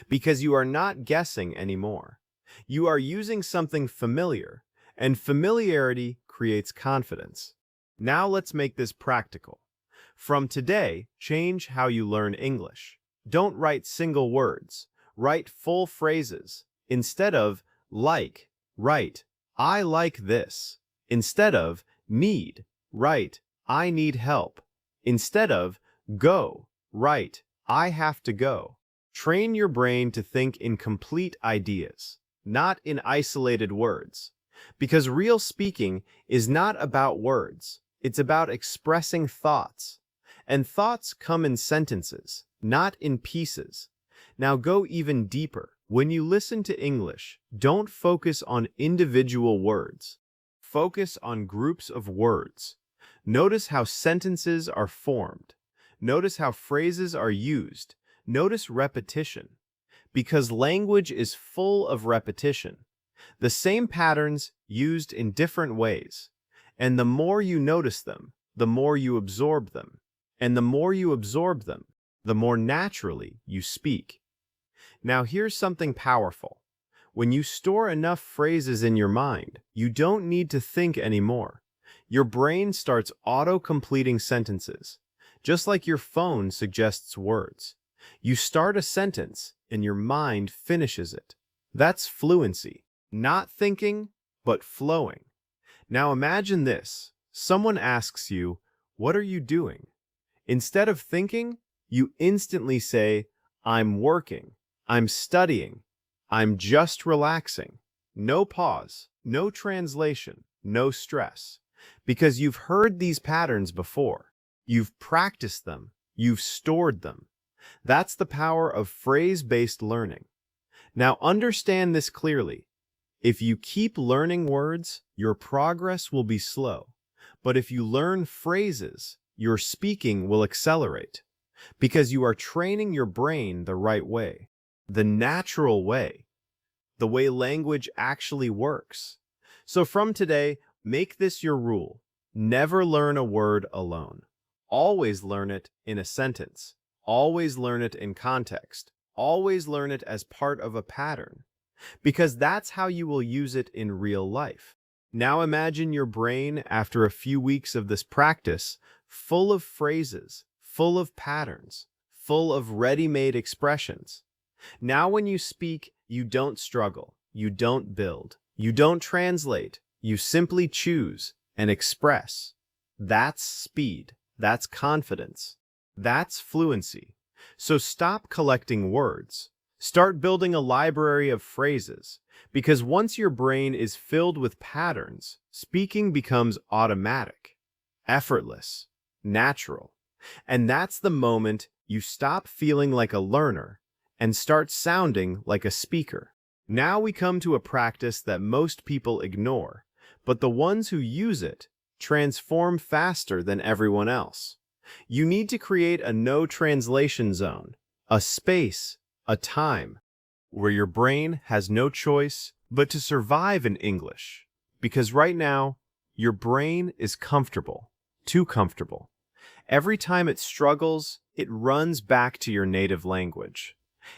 because you are not guessing anymore. You are using something familiar, and familiarity creates confidence. Now let's make this practical. From today, change how you learn English. Don't write single words. Write full phrases. Instead of like, write, I like this. Instead of need, write, I need help. Instead of go, write, I have to go. Train your brain to think in complete ideas, not in isolated words. Because real speaking is not about words. It's about expressing thoughts. And thoughts come in sentences, not in pieces. Now go even deeper. When you listen to English, don't focus on individual words. Focus on groups of words. Notice how sentences are formed. Notice how phrases are used. Notice repetition. Because language is full of repetition. The same patterns used in different ways. And the more you notice them, the more you absorb them. And the more you absorb them, the more naturally you speak. Now here's something powerful. When you store enough phrases in your mind, you don't need to think anymore. Your brain starts auto-completing sentences, just like your phone suggests words. You start a sentence, and your mind finishes it. That's fluency. Not thinking, but flowing. Now imagine this. Someone asks you, "What are you doing?" Instead of thinking, you instantly say, "I'm working. I'm studying. I'm just relaxing." No pause, no translation, no stress. Because you've heard these patterns before. You've practiced them. You've stored them. That's the power of phrase-based learning. Now understand this clearly. If you keep learning words, your progress will be slow. But if you learn phrases, your speaking will accelerate. Because you are training your brain the right way. The natural way, the way language actually works. So from today, make this your rule. Never learn a word alone. Always learn it in a sentence. Always learn it in context. Always learn it as part of a pattern. Because that's how you will use it in real life. Now imagine your brain, after a few weeks of this practice, full of phrases, full of patterns, full of ready-made expressions. Now when you speak, you don't struggle, you don't build, you don't translate, you simply choose and express. That's speed, that's confidence, that's fluency. So stop collecting words. Start building a library of phrases, because once your brain is filled with patterns, speaking becomes automatic, effortless, natural. And that's the moment you stop feeling like a learner and start sounding like a speaker. Now we come to a practice that most people ignore, but the ones who use it transform faster than everyone else. You need to create a no translation zone, a space, a time, where your brain has no choice but to survive in English. Because right now, your brain is comfortable, too comfortable. Every time it struggles, it runs back to your native language.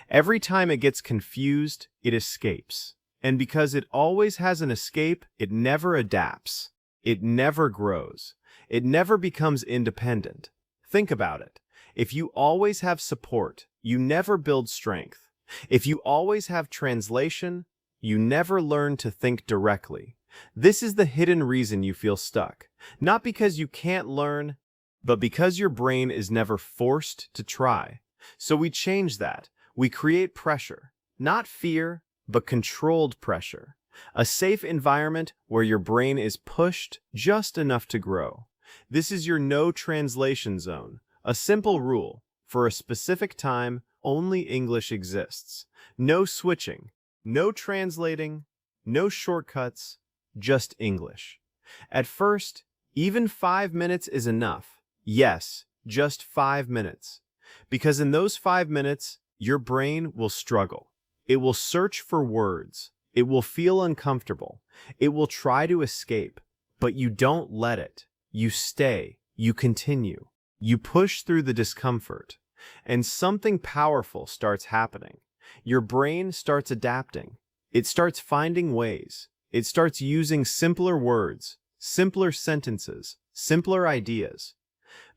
Every time it gets confused, it escapes. And because it always has an escape, it never adapts. It never grows. It never becomes independent. Think about it. If you always have support, you never build strength. If you always have translation, you never learn to think directly. This is the hidden reason you feel stuck. Not because you can't learn, but because your brain is never forced to try. So we change that. We create pressure, not fear, but controlled pressure. A safe environment where your brain is pushed just enough to grow. This is your no translation zone, a simple rule. For a specific time, only English exists. No switching, no translating, no shortcuts, just English. At first, even 5 minutes is enough. Yes, just 5 minutes. Because in those 5 minutes, your brain will struggle. It will search for words. It will feel uncomfortable. It will try to escape, but you don't let it. You stay. You continue. You push through the discomfort, and something powerful starts happening. Your brain starts adapting. It starts finding ways. It starts using simpler words, simpler sentences, simpler ideas.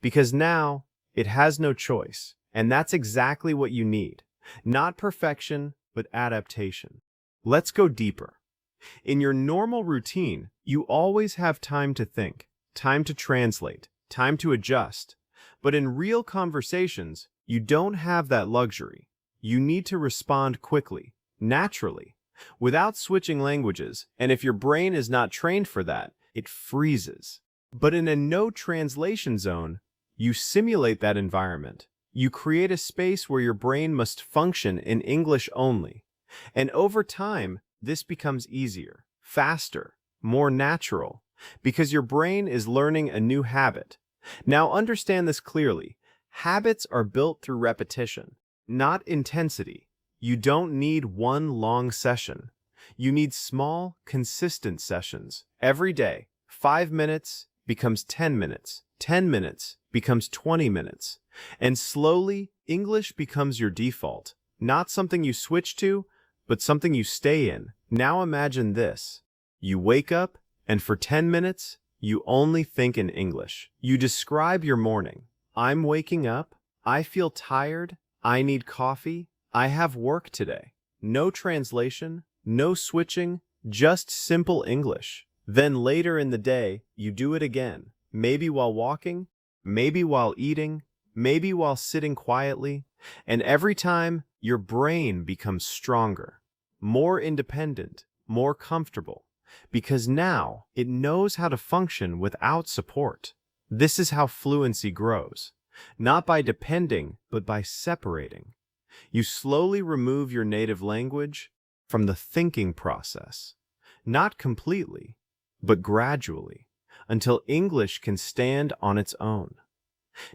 Because now, it has no choice, and that's exactly what you need. Not perfection, but adaptation. Let's go deeper. In your normal routine, you always have time to think, time to translate, time to adjust. But in real conversations, you don't have that luxury. You need to respond quickly, naturally, without switching languages, and if your brain is not trained for that, it freezes. But in a no translation zone, you simulate that environment. You create a space where your brain must function in English only. And over time, this becomes easier, faster, more natural, because your brain is learning a new habit. Now understand this clearly. Habits are built through repetition, not intensity. You don't need one long session. You need small, consistent sessions. Every day, 5 minutes becomes 10 minutes. 10 minutes becomes 20 minutes. And slowly, English becomes your default. Not something you switch to, but something you stay in. Now imagine this. You wake up, and for 10 minutes, you only think in English. You describe your morning. I'm waking up. I feel tired. I need coffee. I have work today. No translation, no switching, just simple English. Then later in the day, you do it again. Maybe while walking, maybe while eating, maybe while sitting quietly. And every time, your brain becomes stronger, more independent, more comfortable, because now it knows how to function without support. This is how fluency grows, not by depending, but by separating. You slowly remove your native language from the thinking process, not completely, but gradually, until English can stand on its own.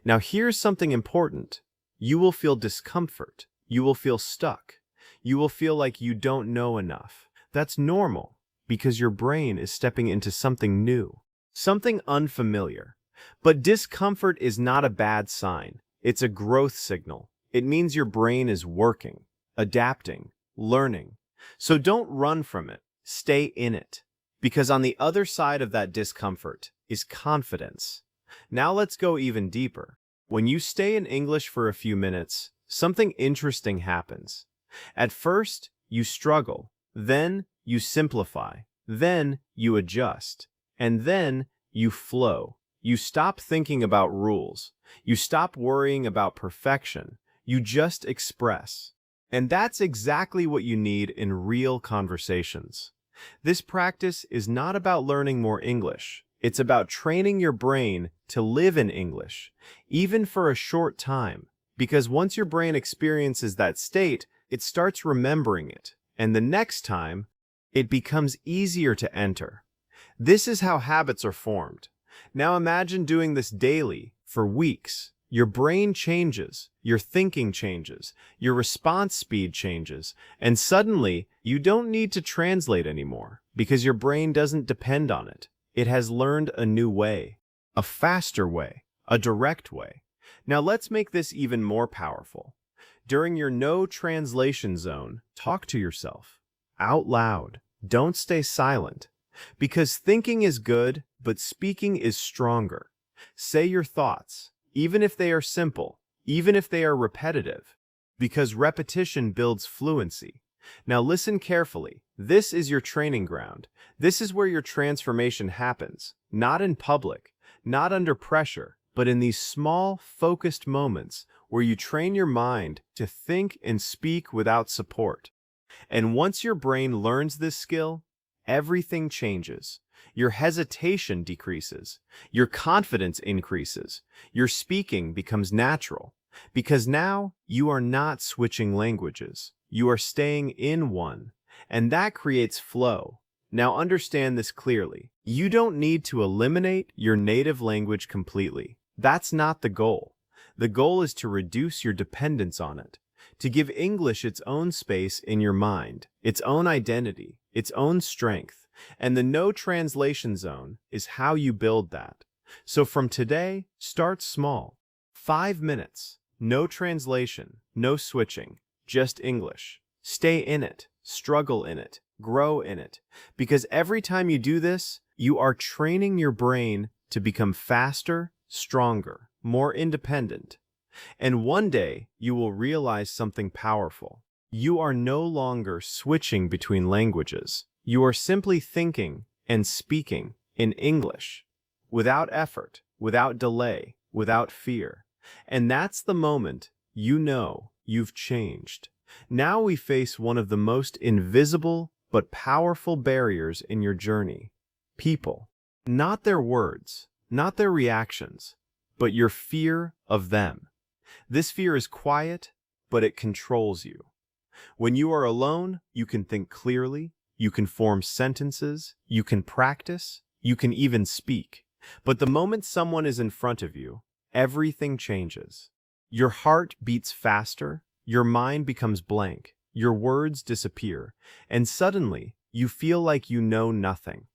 Now here's something important. You will feel discomfort. You will feel stuck. You will feel like you don't know enough. That's normal, because your brain is stepping into something new, something unfamiliar. But discomfort is not a bad sign. It's a growth signal. It means your brain is working, adapting, learning. So don't run from it. Stay in it. Because on the other side of that discomfort is confidence. Now let's go even deeper. When you stay in English for a few minutes, something interesting happens. At first, you struggle. Then you simplify. Then you adjust. And then you flow. You stop thinking about rules. You stop worrying about perfection. You just express. And that's exactly what you need in real conversations. This practice is not about learning more English. It's about training your brain to live in English, even for a short time. Because once your brain experiences that state, it starts remembering it. And the next time, it becomes easier to enter. This is how habits are formed. Now imagine doing this daily for weeks. Your brain changes, your thinking changes, your response speed changes, and suddenly you don't need to translate anymore because your brain doesn't depend on it. It has learned a new way, a faster way, a direct way. Now let's make this even more powerful. During your no translation zone, talk to yourself out loud. Don't stay silent, because thinking is good, but speaking is stronger. Say your thoughts. Even if they are simple, even if they are repetitive, because repetition builds fluency. Now listen carefully. This is your training ground. This is where your transformation happens, not in public, not under pressure, but in these small, focused moments where you train your mind to think and speak without support. And once your brain learns this skill, everything changes. Your hesitation decreases. Your confidence increases. Your speaking becomes natural. Because now you are not switching languages. You are staying in one. And that creates flow. Now understand this clearly. You don't need to eliminate your native language completely. That's not the goal. The goal is to reduce your dependence on it, to give English its own space in your mind, its own identity, its own strength. And the no translation zone is how you build that. So from today, start small. 5 minutes. No translation, no switching, just English. Stay in it, struggle in it, grow in it. Because every time you do this, you are training your brain to become faster, stronger, more independent. And one day, you will realize something powerful. You are no longer switching between languages. You are simply thinking and speaking in English, without effort, without delay, without fear. And that's the moment you know you've changed. Now we face one of the most invisible but powerful barriers in your journey. People. Not their words, not their reactions, but your fear of them. This fear is quiet, but it controls you. When you are alone, you can think clearly, you can form sentences, you can practice, you can even speak. But the moment someone is in front of you, everything changes. Your heart beats faster, your mind becomes blank, your words disappear, and suddenly you feel like you know nothing.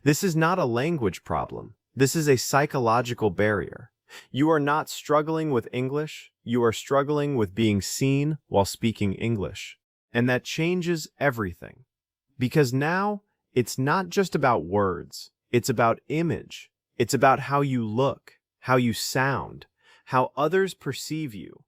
This is not a language problem. This is a psychological barrier. You are not struggling with English, you are struggling with being seen while speaking English. And that changes everything. Because now, it's not just about words, it's about image. It's about how you look, how you sound, how others perceive you.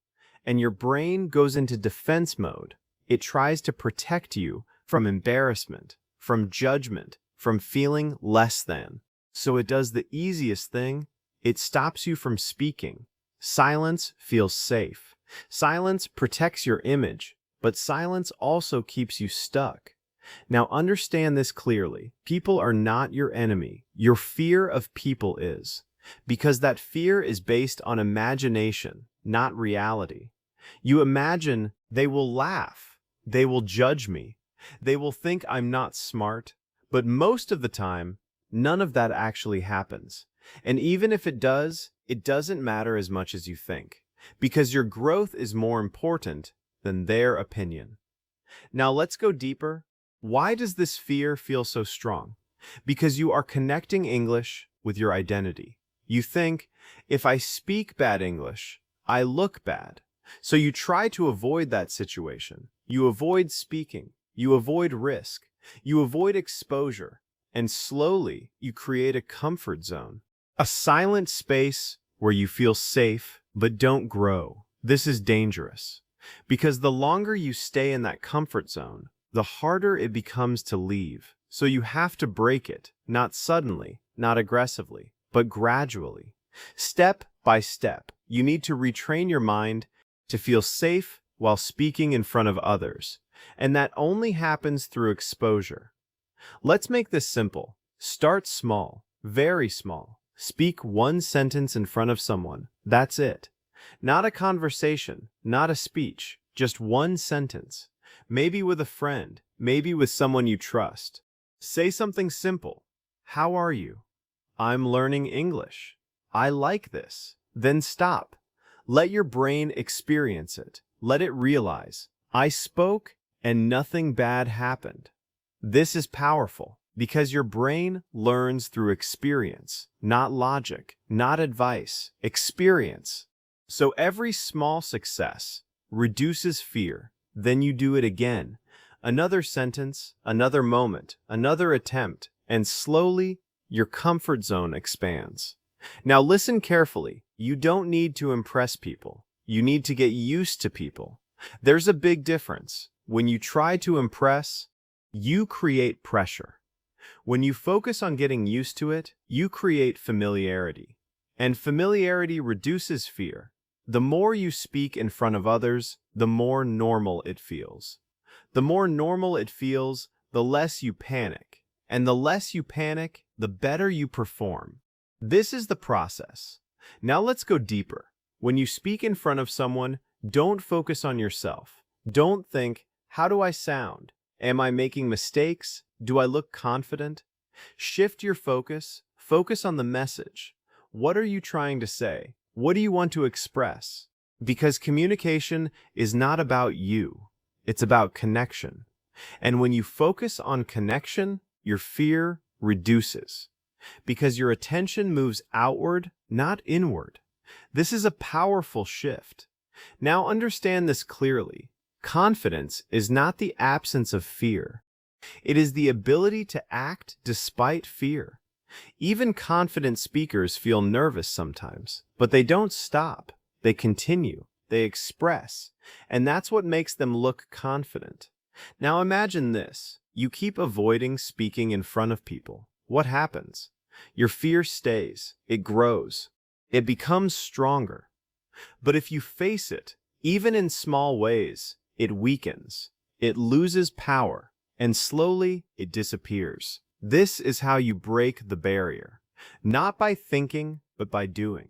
And your brain goes into defense mode. It tries to protect you from embarrassment, from judgment, from feeling less than. So it does the easiest thing. It stops you from speaking. Silence feels safe. Silence protects your image, but silence also keeps you stuck. Now understand this clearly. People are not your enemy. Your fear of people is. Because that fear is based on imagination, not reality. You imagine they will laugh. They will judge me. They will think I'm not smart. But most of the time, none of that actually happens. And even if it does, it doesn't matter as much as you think. Because your growth is more important than their opinion. Now let's go deeper. Why does this fear feel so strong? Because you are connecting English with your identity. You think, if I speak bad English, I look bad. So you try to avoid that situation. You avoid speaking. You avoid risk. You avoid exposure. And slowly, you create a comfort zone. A silent space where you feel safe, but don't grow. This is dangerous. Because the longer you stay in that comfort zone, the harder it becomes to leave. So you have to break it, not suddenly, not aggressively, but gradually. Step by step, you need to retrain your mind to feel safe while speaking in front of others. And that only happens through exposure. Let's make this simple. Start small, very small. Speak one sentence in front of someone. That's it. Not a conversation, not a speech, just one sentence. Maybe with a friend, maybe with someone you trust. Say something simple. How are you? I'm learning English. I like this. Then stop. Let your brain experience it. Let it realize, I spoke and nothing bad happened. This is powerful because your brain learns through experience, not logic, not advice, experience. So every small success reduces fear. Then you do it again. Another sentence, another moment, another attempt, and slowly your comfort zone expands. Now listen carefully. You don't need to impress people. You need to get used to people. There's a big difference. When you try to impress, you create pressure. When you focus on getting used to it, you create familiarity. And familiarity reduces fear. The more you speak in front of others, the more normal it feels. The more normal it feels, the less you panic. And the less you panic, the better you perform. This is the process. Now let's go deeper. When you speak in front of someone, don't focus on yourself. Don't think, how do I sound? Am I making mistakes? Do I look confident? Shift your focus. Focus on the message. What are you trying to say? What do you want to express? Because communication is not about you, it's about connection. And when you focus on connection, your fear reduces. Because your attention moves outward, not inward. This is a powerful shift. Now understand this clearly. Confidence is not the absence of fear. It is the ability to act despite fear. Even confident speakers feel nervous sometimes, but they don't stop. They continue. They express. And that's what makes them look confident. Now imagine this. You keep avoiding speaking in front of people. What happens? Your fear stays. It grows. It becomes stronger. But if you face it, even in small ways, it weakens. It loses power. And slowly, it disappears. This is how you break the barrier. Not by thinking, but by doing.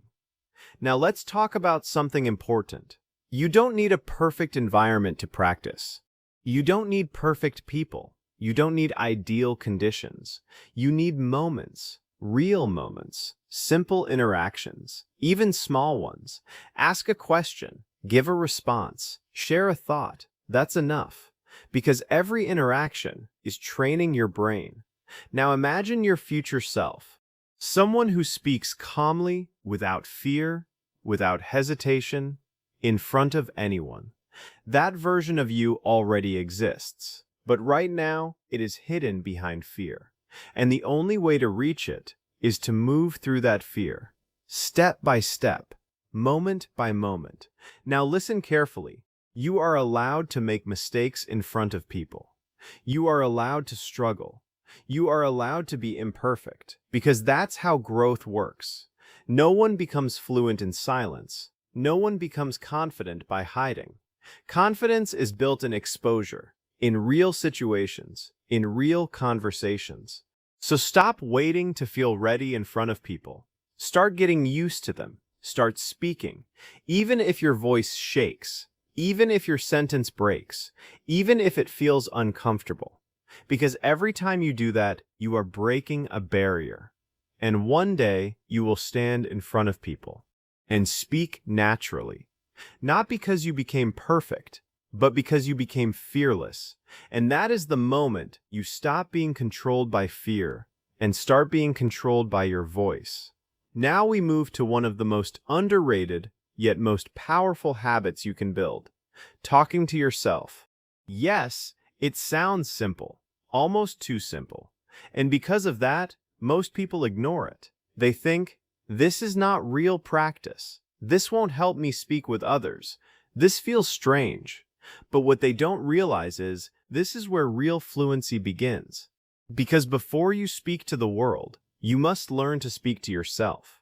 Now let's talk about something important. You don't need a perfect environment to practice. You don't need perfect people. You don't need ideal conditions. You need moments, real moments, simple interactions, even small ones. Ask a question, give a response, share a thought. That's enough. Because every interaction is training your brain. Now imagine your future self. Someone who speaks calmly, without fear, without hesitation, in front of anyone. That version of you already exists, but right now it is hidden behind fear. And the only way to reach it is to move through that fear, step by step, moment by moment. Now listen carefully. You are allowed to make mistakes in front of people. You are allowed to struggle. You are allowed to be imperfect, because that's how growth works. No one becomes fluent in silence. No one becomes confident by hiding. Confidence is built in exposure, in real situations, in real conversations. So stop waiting to feel ready in front of people. Start getting used to them. Start speaking. Even if your voice shakes, even if your sentence breaks, even if it feels uncomfortable. Because every time you do that, you are breaking a barrier. And one day, you will stand in front of people and speak naturally. Not because you became perfect, but because you became fearless. And that is the moment you stop being controlled by fear and start being controlled by your voice. Now we move to one of the most underrated, yet most powerful habits you can build. Talking to yourself. Yes, it sounds simple, almost too simple. And because of that, most people ignore it. They think, this is not real practice. This won't help me speak with others. This feels strange. But what they don't realize is, this is where real fluency begins. Because before you speak to the world, you must learn to speak to yourself.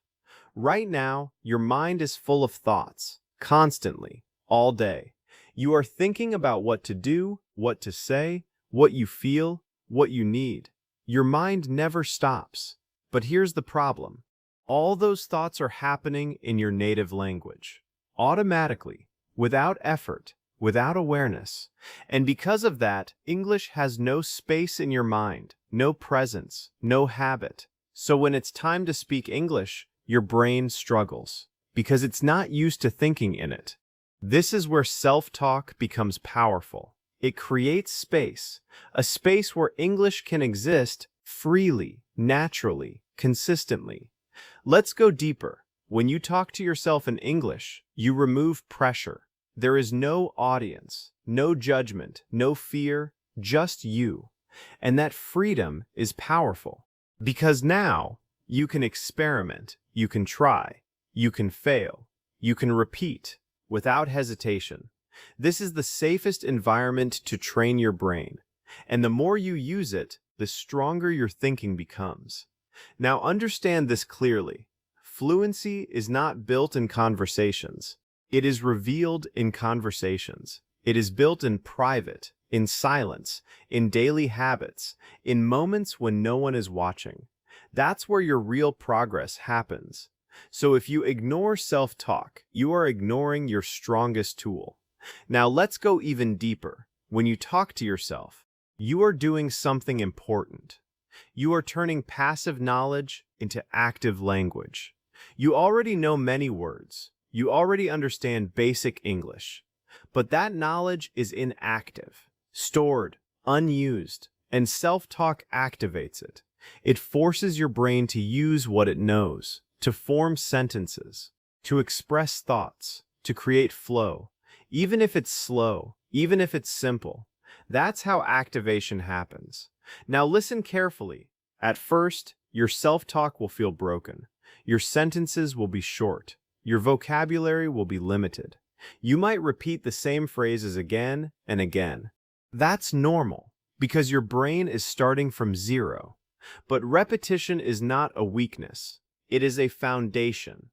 Right now, your mind is full of thoughts, constantly, all day. You are thinking about what to do, what to say, what you feel, what you need. Your mind never stops. But here's the problem. All those thoughts are happening in your native language, automatically, without effort, without awareness. And because of that, English has no space in your mind, no presence, no habit. So when it's time to speak English, your brain struggles, because it's not used to thinking in it. This is where self-talk becomes powerful. It creates space, a space where English can exist freely, naturally, consistently. Let's go deeper. When you talk to yourself in English, you remove pressure. There is no audience, no judgment, no fear, just you. And that freedom is powerful. Because now, you can experiment, you can try, you can fail, you can repeat, without hesitation. This is the safest environment to train your brain. And the more you use it, the stronger your thinking becomes. Now understand this clearly. Fluency is not built in conversations. It is revealed in conversations. It is built in private, in silence, in daily habits, in moments when no one is watching. That's where your real progress happens. So if you ignore self-talk, you are ignoring your strongest tool. Now let's go even deeper. When you talk to yourself, you are doing something important. You are turning passive knowledge into active language. You already know many words. You already understand basic English. But that knowledge is inactive, stored, unused, and self-talk activates it. It forces your brain to use what it knows, to form sentences, to express thoughts, to create flow. Even if it's slow, even if it's simple, that's how activation happens. Now listen carefully. At first, your self-talk will feel broken. Your sentences will be short. Your vocabulary will be limited. You might repeat the same phrases again and again. That's normal, because your brain is starting from zero. But repetition is not a weakness. It is a foundation.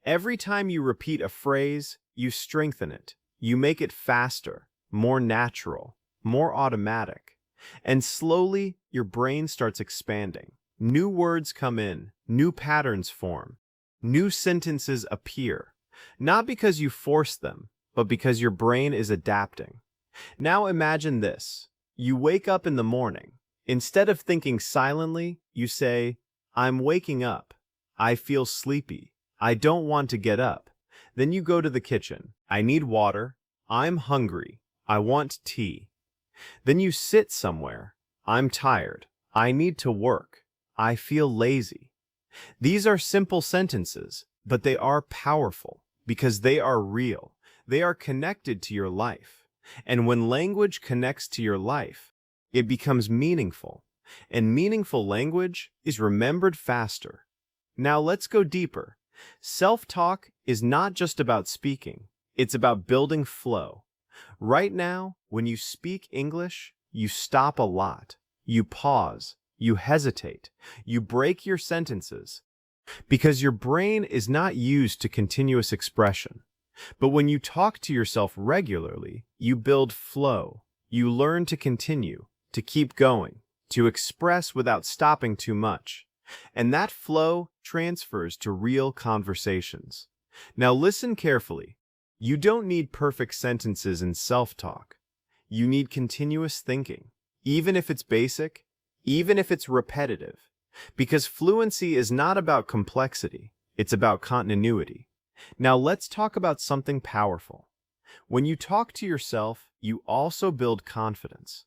Every time you repeat a phrase, you strengthen it. You make it faster, more natural, more automatic. And slowly, your brain starts expanding. New words come in, new patterns form, new sentences appear. Not because you force them, but because your brain is adapting. Now imagine this. You wake up in the morning. Instead of thinking silently, you say, "I'm waking up. I feel sleepy. I don't want to get up." Then you go to the kitchen. "I need water. I'm hungry. I want tea." Then you sit somewhere. "I'm tired. I need to work. I feel lazy." These are simple sentences, but they are powerful because they are real. They are connected to your life. And when language connects to your life, it becomes meaningful. And meaningful language is remembered faster. Now let's go deeper. Self-talk is not just about speaking. It's about building flow. Right now, when you speak English, you stop a lot. You pause. You hesitate. You break your sentences. Because your brain is not used to continuous expression. But when you talk to yourself regularly, you build flow. You learn to continue, to keep going, to express without stopping too much. And that flow transfers to real conversations. Now listen carefully. You don't need perfect sentences in self-talk. You need continuous thinking, even if it's basic, even if it's repetitive. Because fluency is not about complexity, it's about continuity. Now let's talk about something powerful. When you talk to yourself, you also build confidence.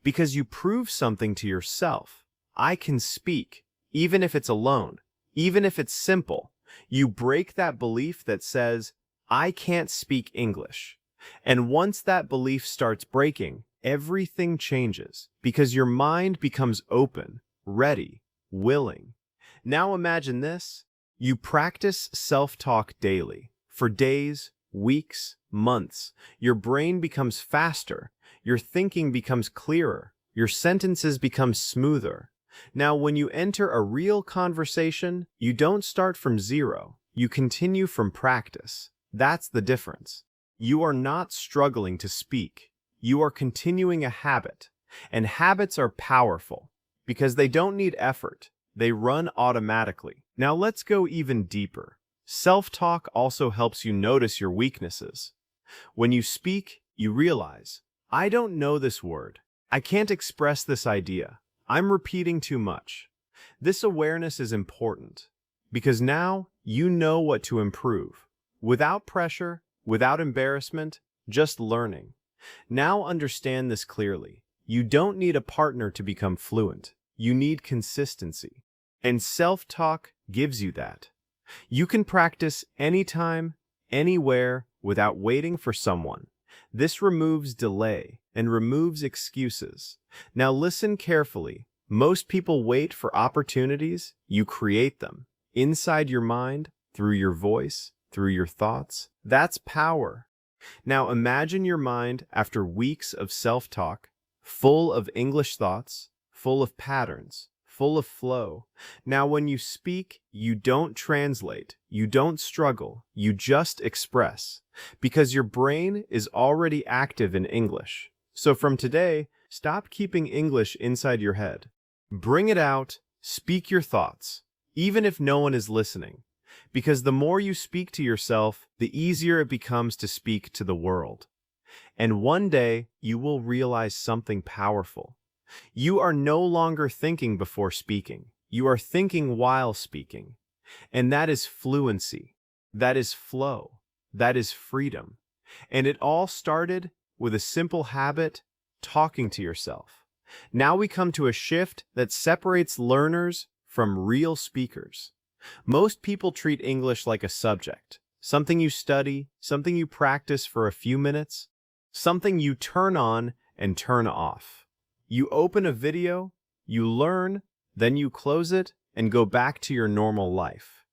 Because you prove something to yourself. I can speak, even if it's alone, even if it's simple. You break that belief that says, I can't speak English. And once that belief starts breaking, everything changes because your mind becomes open, ready, willing. Now imagine this. You practice self-talk daily. For days, weeks, months, your brain becomes faster. Your thinking becomes clearer. Your sentences become smoother. Now, when you enter a real conversation, you don't start from zero. You continue from practice. That's the difference. You are not struggling to speak. You are continuing a habit. And habits are powerful because they don't need effort. They run automatically. Now let's go even deeper. Self-talk also helps you notice your weaknesses. When you speak, you realize, I don't know this word. I can't express this idea. I'm repeating too much. This awareness is important because now you know what to improve. Without pressure, without embarrassment, just learning. Now understand this clearly. You don't need a partner to become fluent. You need consistency. And self-talk gives you that. You can practice anytime, anywhere, without waiting for someone. This removes delay and removes excuses. Now listen carefully. Most people wait for opportunities. You create them. Inside your mind, through your voice, through your thoughts. That's power. Now imagine your mind after weeks of self-talk, full of English thoughts, full of patterns, full of flow. Now when you speak, you don't translate, you don't struggle, you just express, because your brain is already active in English. So from today, stop keeping English inside your head. Bring it out, speak your thoughts, even if no one is listening. Because the more you speak to yourself, the easier it becomes to speak to the world. And one day, you will realize something powerful. You are no longer thinking before speaking. You are thinking while speaking. And that is fluency. That is flow. That is freedom. And it all started with a simple habit, talking to yourself. Now we come to a shift that separates learners from real speakers. Most people treat English like a subject, something you study, something you practice for a few minutes, something you turn on and turn off. You open a video, you learn, then you close it and go back to your normal life.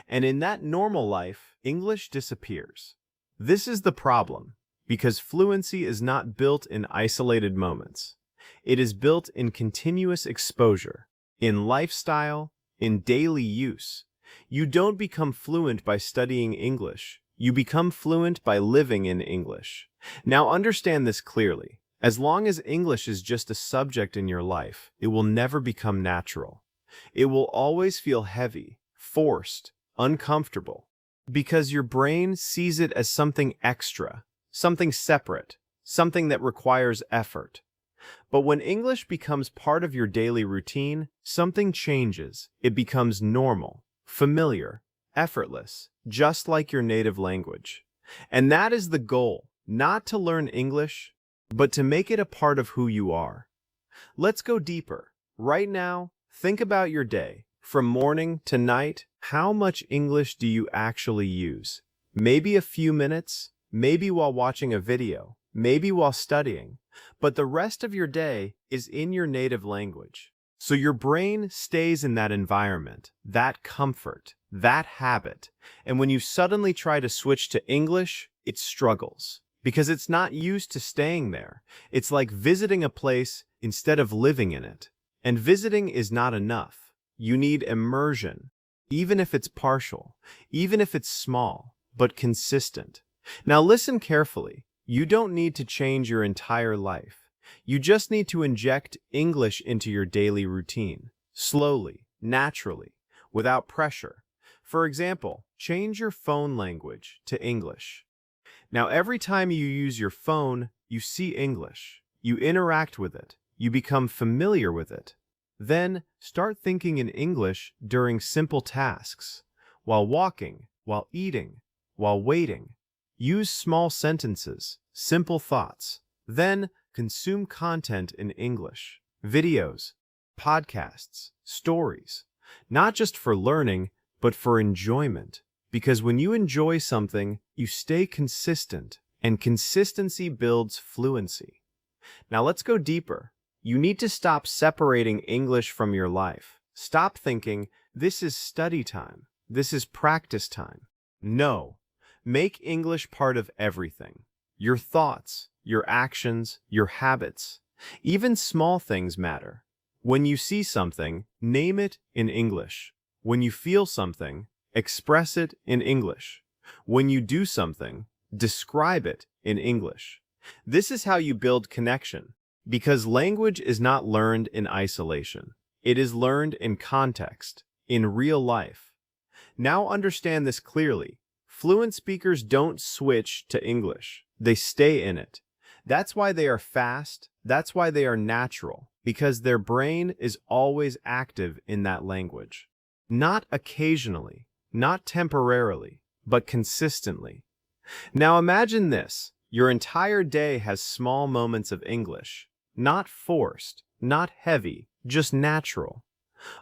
And in that normal life, English disappears. This is the problem, because fluency is not built in isolated moments. It is built in continuous exposure, in lifestyle, in daily use. You don't become fluent by studying English. You become fluent by living in English. Now understand this clearly. As long as English is just a subject in your life, it will never become natural. It will always feel heavy, forced, uncomfortable, because your brain sees it as something extra, something separate, something that requires effort. But when English becomes part of your daily routine, something changes. It becomes normal, familiar, effortless, just like your native language. And that is the goal, not to learn English, but to make it a part of who you are. Let's go deeper. Right now, think about your day. From morning to night, how much English do you actually use? Maybe a few minutes, maybe while watching a video, maybe while studying, but the rest of your day is in your native language. So your brain stays in that environment, that comfort, that habit. And when you suddenly try to switch to English, it struggles because it's not used to staying there. It's like visiting a place instead of living in it. And visiting is not enough. You need immersion, even if it's partial, even if it's small, but consistent. Now listen carefully. You don't need to change your entire life. You just need to inject English into your daily routine, slowly, naturally, without pressure. For example, change your phone language to English. Now every time you use your phone, you see English. You interact with it. You become familiar with it. Then start thinking in English during simple tasks, while walking, while eating, while waiting. Use small sentences, simple thoughts. Then consume content in English, videos, podcasts, stories, not just for learning, but for enjoyment. Because when you enjoy something, you stay consistent, and consistency builds fluency. Now let's go deeper. You need to stop separating English from your life. Stop thinking, this is study time, this is practice time. No. Make English part of everything. Your thoughts, your actions, your habits. Even small things matter. When you see something, name it in English. When you feel something, express it in English. When you do something, describe it in English. This is how you build connection. Because language is not learned in isolation. It is learned in context, in real life. Now understand this clearly. Fluent speakers don't switch to English. They stay in it. That's why they are fast. That's why they are natural. Because their brain is always active in that language. Not occasionally, not temporarily, but consistently. Now imagine this. Your entire day has small moments of English. Not forced, not heavy, just natural.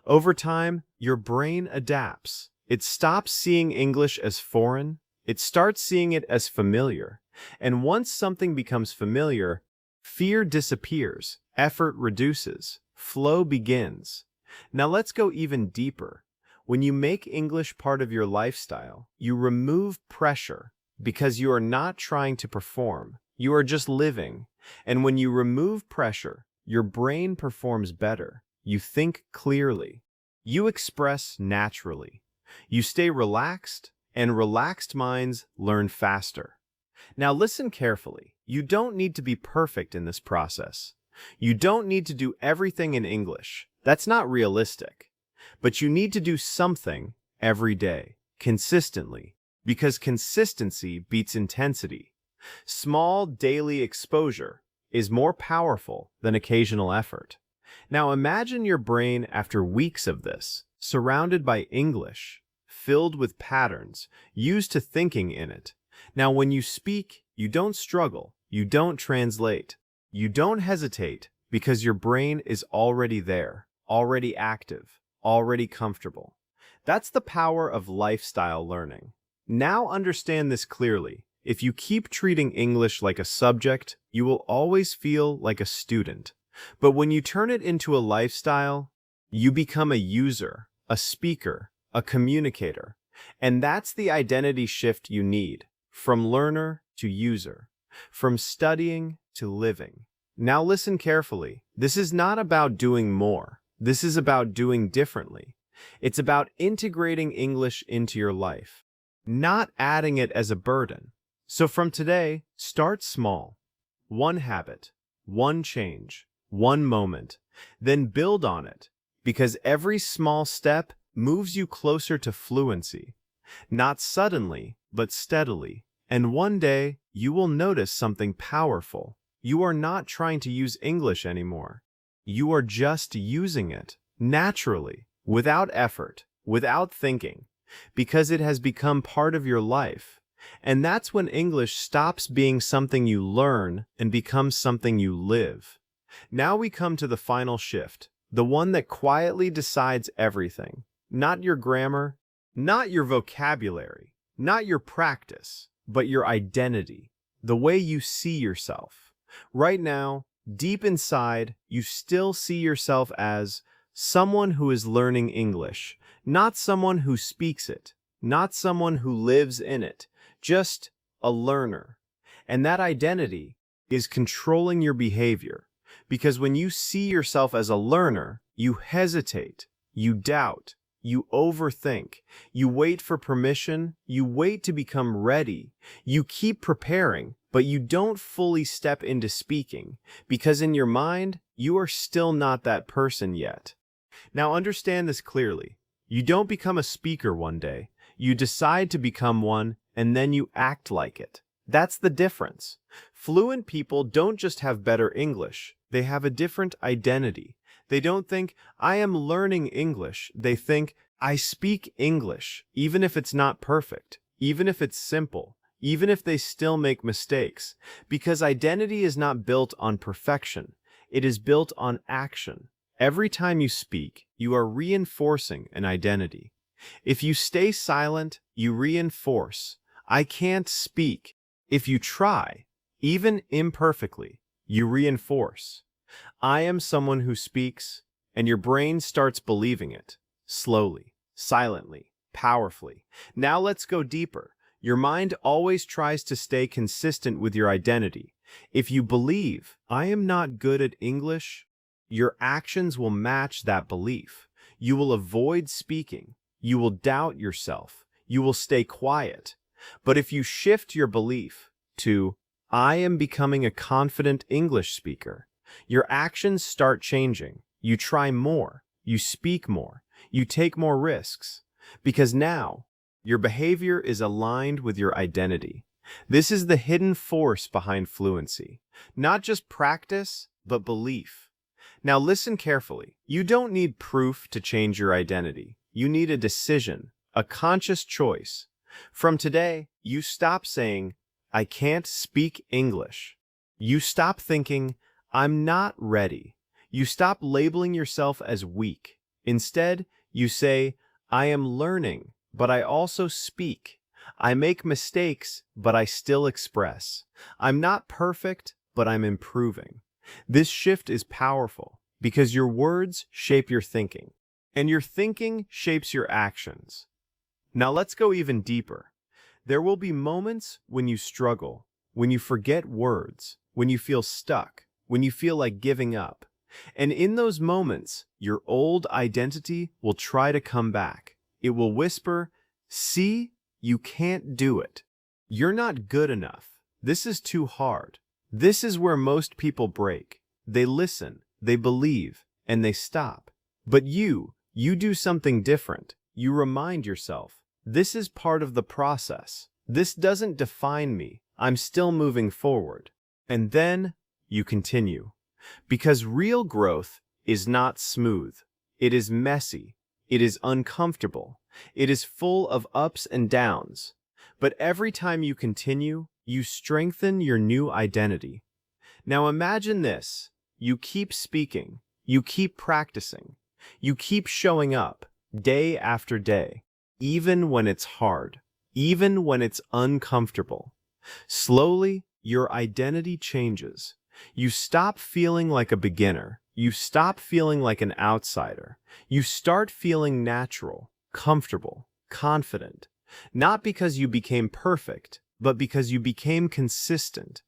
Over time, your brain adapts. It stops seeing English as foreign. It starts seeing it as familiar. And once something becomes familiar, fear disappears, effort reduces, flow begins. Now let's go even deeper. When you make English part of your lifestyle, you remove pressure because you are not trying to perform. You are just living. And when you remove pressure, your brain performs better. You think clearly. You express naturally. You stay relaxed, and relaxed minds learn faster. Now listen carefully. You don't need to be perfect in this process. You don't need to do everything in English. That's not realistic. But you need to do something every day, consistently, because consistency beats intensity. Small daily exposure is more powerful than occasional effort. Now imagine your brain after weeks of this, surrounded by English, filled with patterns, used to thinking in it. Now, when you speak, you don't struggle, you don't translate, you don't hesitate because your brain is already there, already active, already comfortable. That's the power of lifestyle learning. Now understand this clearly. If you keep treating English like a subject, you will always feel like a student. But when you turn it into a lifestyle, you become a user, a speaker, a communicator. And that's the identity shift you need, from learner to user, from studying to living. Now listen carefully. This is not about doing more. This is about doing differently. It's about integrating English into your life, not adding it as a burden. So from today, start small. One habit, one change, one moment, then build on it, because every small step moves you closer to fluency. Not suddenly, but steadily. And one day, you will notice something powerful. You are not trying to use English anymore. You are just using it, naturally, without effort, without thinking, because it has become part of your life. And that's when English stops being something you learn and becomes something you live. Now we come to the final shift, the one that quietly decides everything. Not your grammar, not your vocabulary, not your practice, but your identity, the way you see yourself. Right now, deep inside, you still see yourself as someone who is learning English, not someone who speaks it, not someone who lives in it, just a learner. And that identity is controlling your behavior, because when you see yourself as a learner, you hesitate, you doubt, you overthink, you wait for permission, you wait to become ready, you keep preparing, but you don't fully step into speaking, because in your mind, you are still not that person yet. Now understand this clearly. You don't become a speaker one day. You decide to become one, and then you act like it. That's the difference. Fluent people don't just have better English. They have a different identity. They don't think, I am learning English. They think, I speak English, even if it's not perfect, even if it's simple, even if they still make mistakes. Because identity is not built on perfection. It is built on action. Every time you speak, you are reinforcing an identity. If you stay silent, you reinforce, I can't speak. If you try, even imperfectly, you reinforce, I am someone who speaks, and your brain starts believing it, slowly, silently, powerfully. Now let's go deeper. Your mind always tries to stay consistent with your identity. If you believe, I am not good at English, your actions will match that belief. You will avoid speaking. You will doubt yourself. You will stay quiet. But if you shift your belief to, I am becoming a confident English speaker, your actions start changing. You try more. You speak more. You take more risks. Because now, your behavior is aligned with your identity. This is the hidden force behind fluency. Not just practice, but belief. Now listen carefully. You don't need proof to change your identity. You need a decision, a conscious choice. From today, you stop saying, I can't speak English. You stop thinking, I'm not ready. You stop labeling yourself as weak. Instead, you say, I am learning, but I also speak. I make mistakes, but I still express. I'm not perfect, but I'm improving. This shift is powerful because your words shape your thinking, and your thinking shapes your actions. Now let's go even deeper. There will be moments when you struggle, when you forget words, when you feel stuck, when you feel like giving up. And in those moments, your old identity will try to come back. It will whisper, see, you can't do it. You're not good enough. This is too hard. This is where most people break. They listen, they believe, and they stop. But you do something different. You remind yourself, this is part of the process. This doesn't define me. I'm still moving forward. And then you continue. Because real growth is not smooth. It is messy. It is uncomfortable. It is full of ups and downs. But every time you continue, you strengthen your new identity. Now imagine this. You keep speaking, you keep practicing, you keep showing up day after day, even when it's hard, even when it's uncomfortable. Slowly, your identity changes. You stop feeling like a beginner. You stop feeling like an outsider. You start feeling natural, comfortable, confident. Not because you became perfect, but because you became consistent.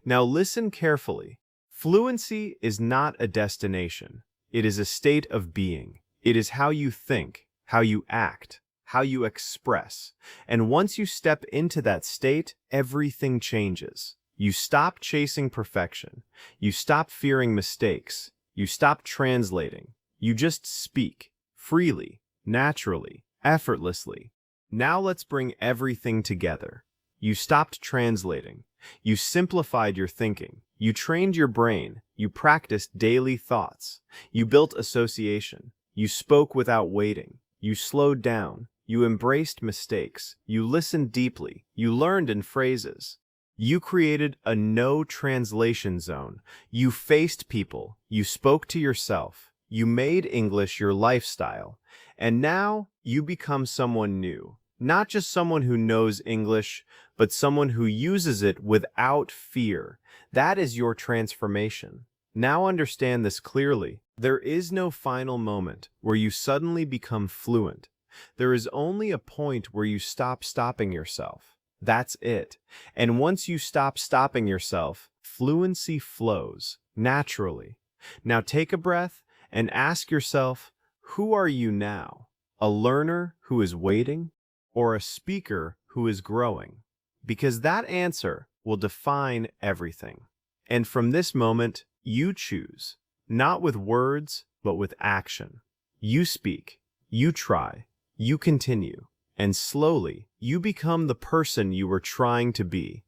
Now listen carefully. Fluency is not a destination. It is a state of being. It is how you think, how you act, how you express. And once you step into that state, everything changes. You stop chasing perfection. You stop fearing mistakes. You stop translating. You just speak freely, naturally, effortlessly. Now let's bring everything together. You stopped translating. You simplified your thinking. You trained your brain. You practiced daily thoughts. You built association. You spoke without waiting. You slowed down. You embraced mistakes. You listened deeply. You learned in phrases. You created a no translation zone. You faced people. You spoke to yourself. You made English your lifestyle. And now you become someone new. Not just someone who knows English, but someone who uses it without fear. That is your transformation. Now understand this clearly. There is no final moment where you suddenly become fluent. There is only a point where you stop stopping yourself. That's it. And once you stop stopping yourself, fluency flows naturally. Now take a breath and ask yourself, who are you now? A learner who is waiting, or a speaker who is growing? Because that answer will define everything. And from this moment, you choose, not with words, but with action. You speak, you try, you continue, and slowly you become the person you were trying to be.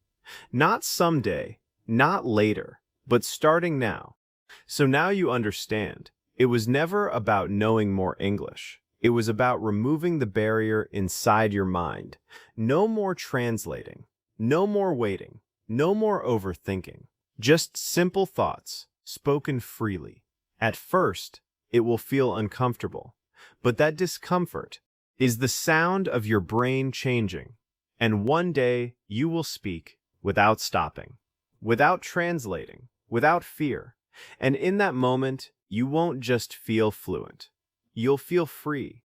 Not someday, not later, but starting now. So now you understand. It was never about knowing more English. It was about removing the barrier inside your mind. No more translating. No more waiting. No more overthinking. Just simple thoughts, spoken freely. At first, it will feel uncomfortable, but that discomfort is the sound of your brain changing. And one day, you will speak without stopping, without translating, without fear. And in that moment, you won't just feel fluent. You'll feel free.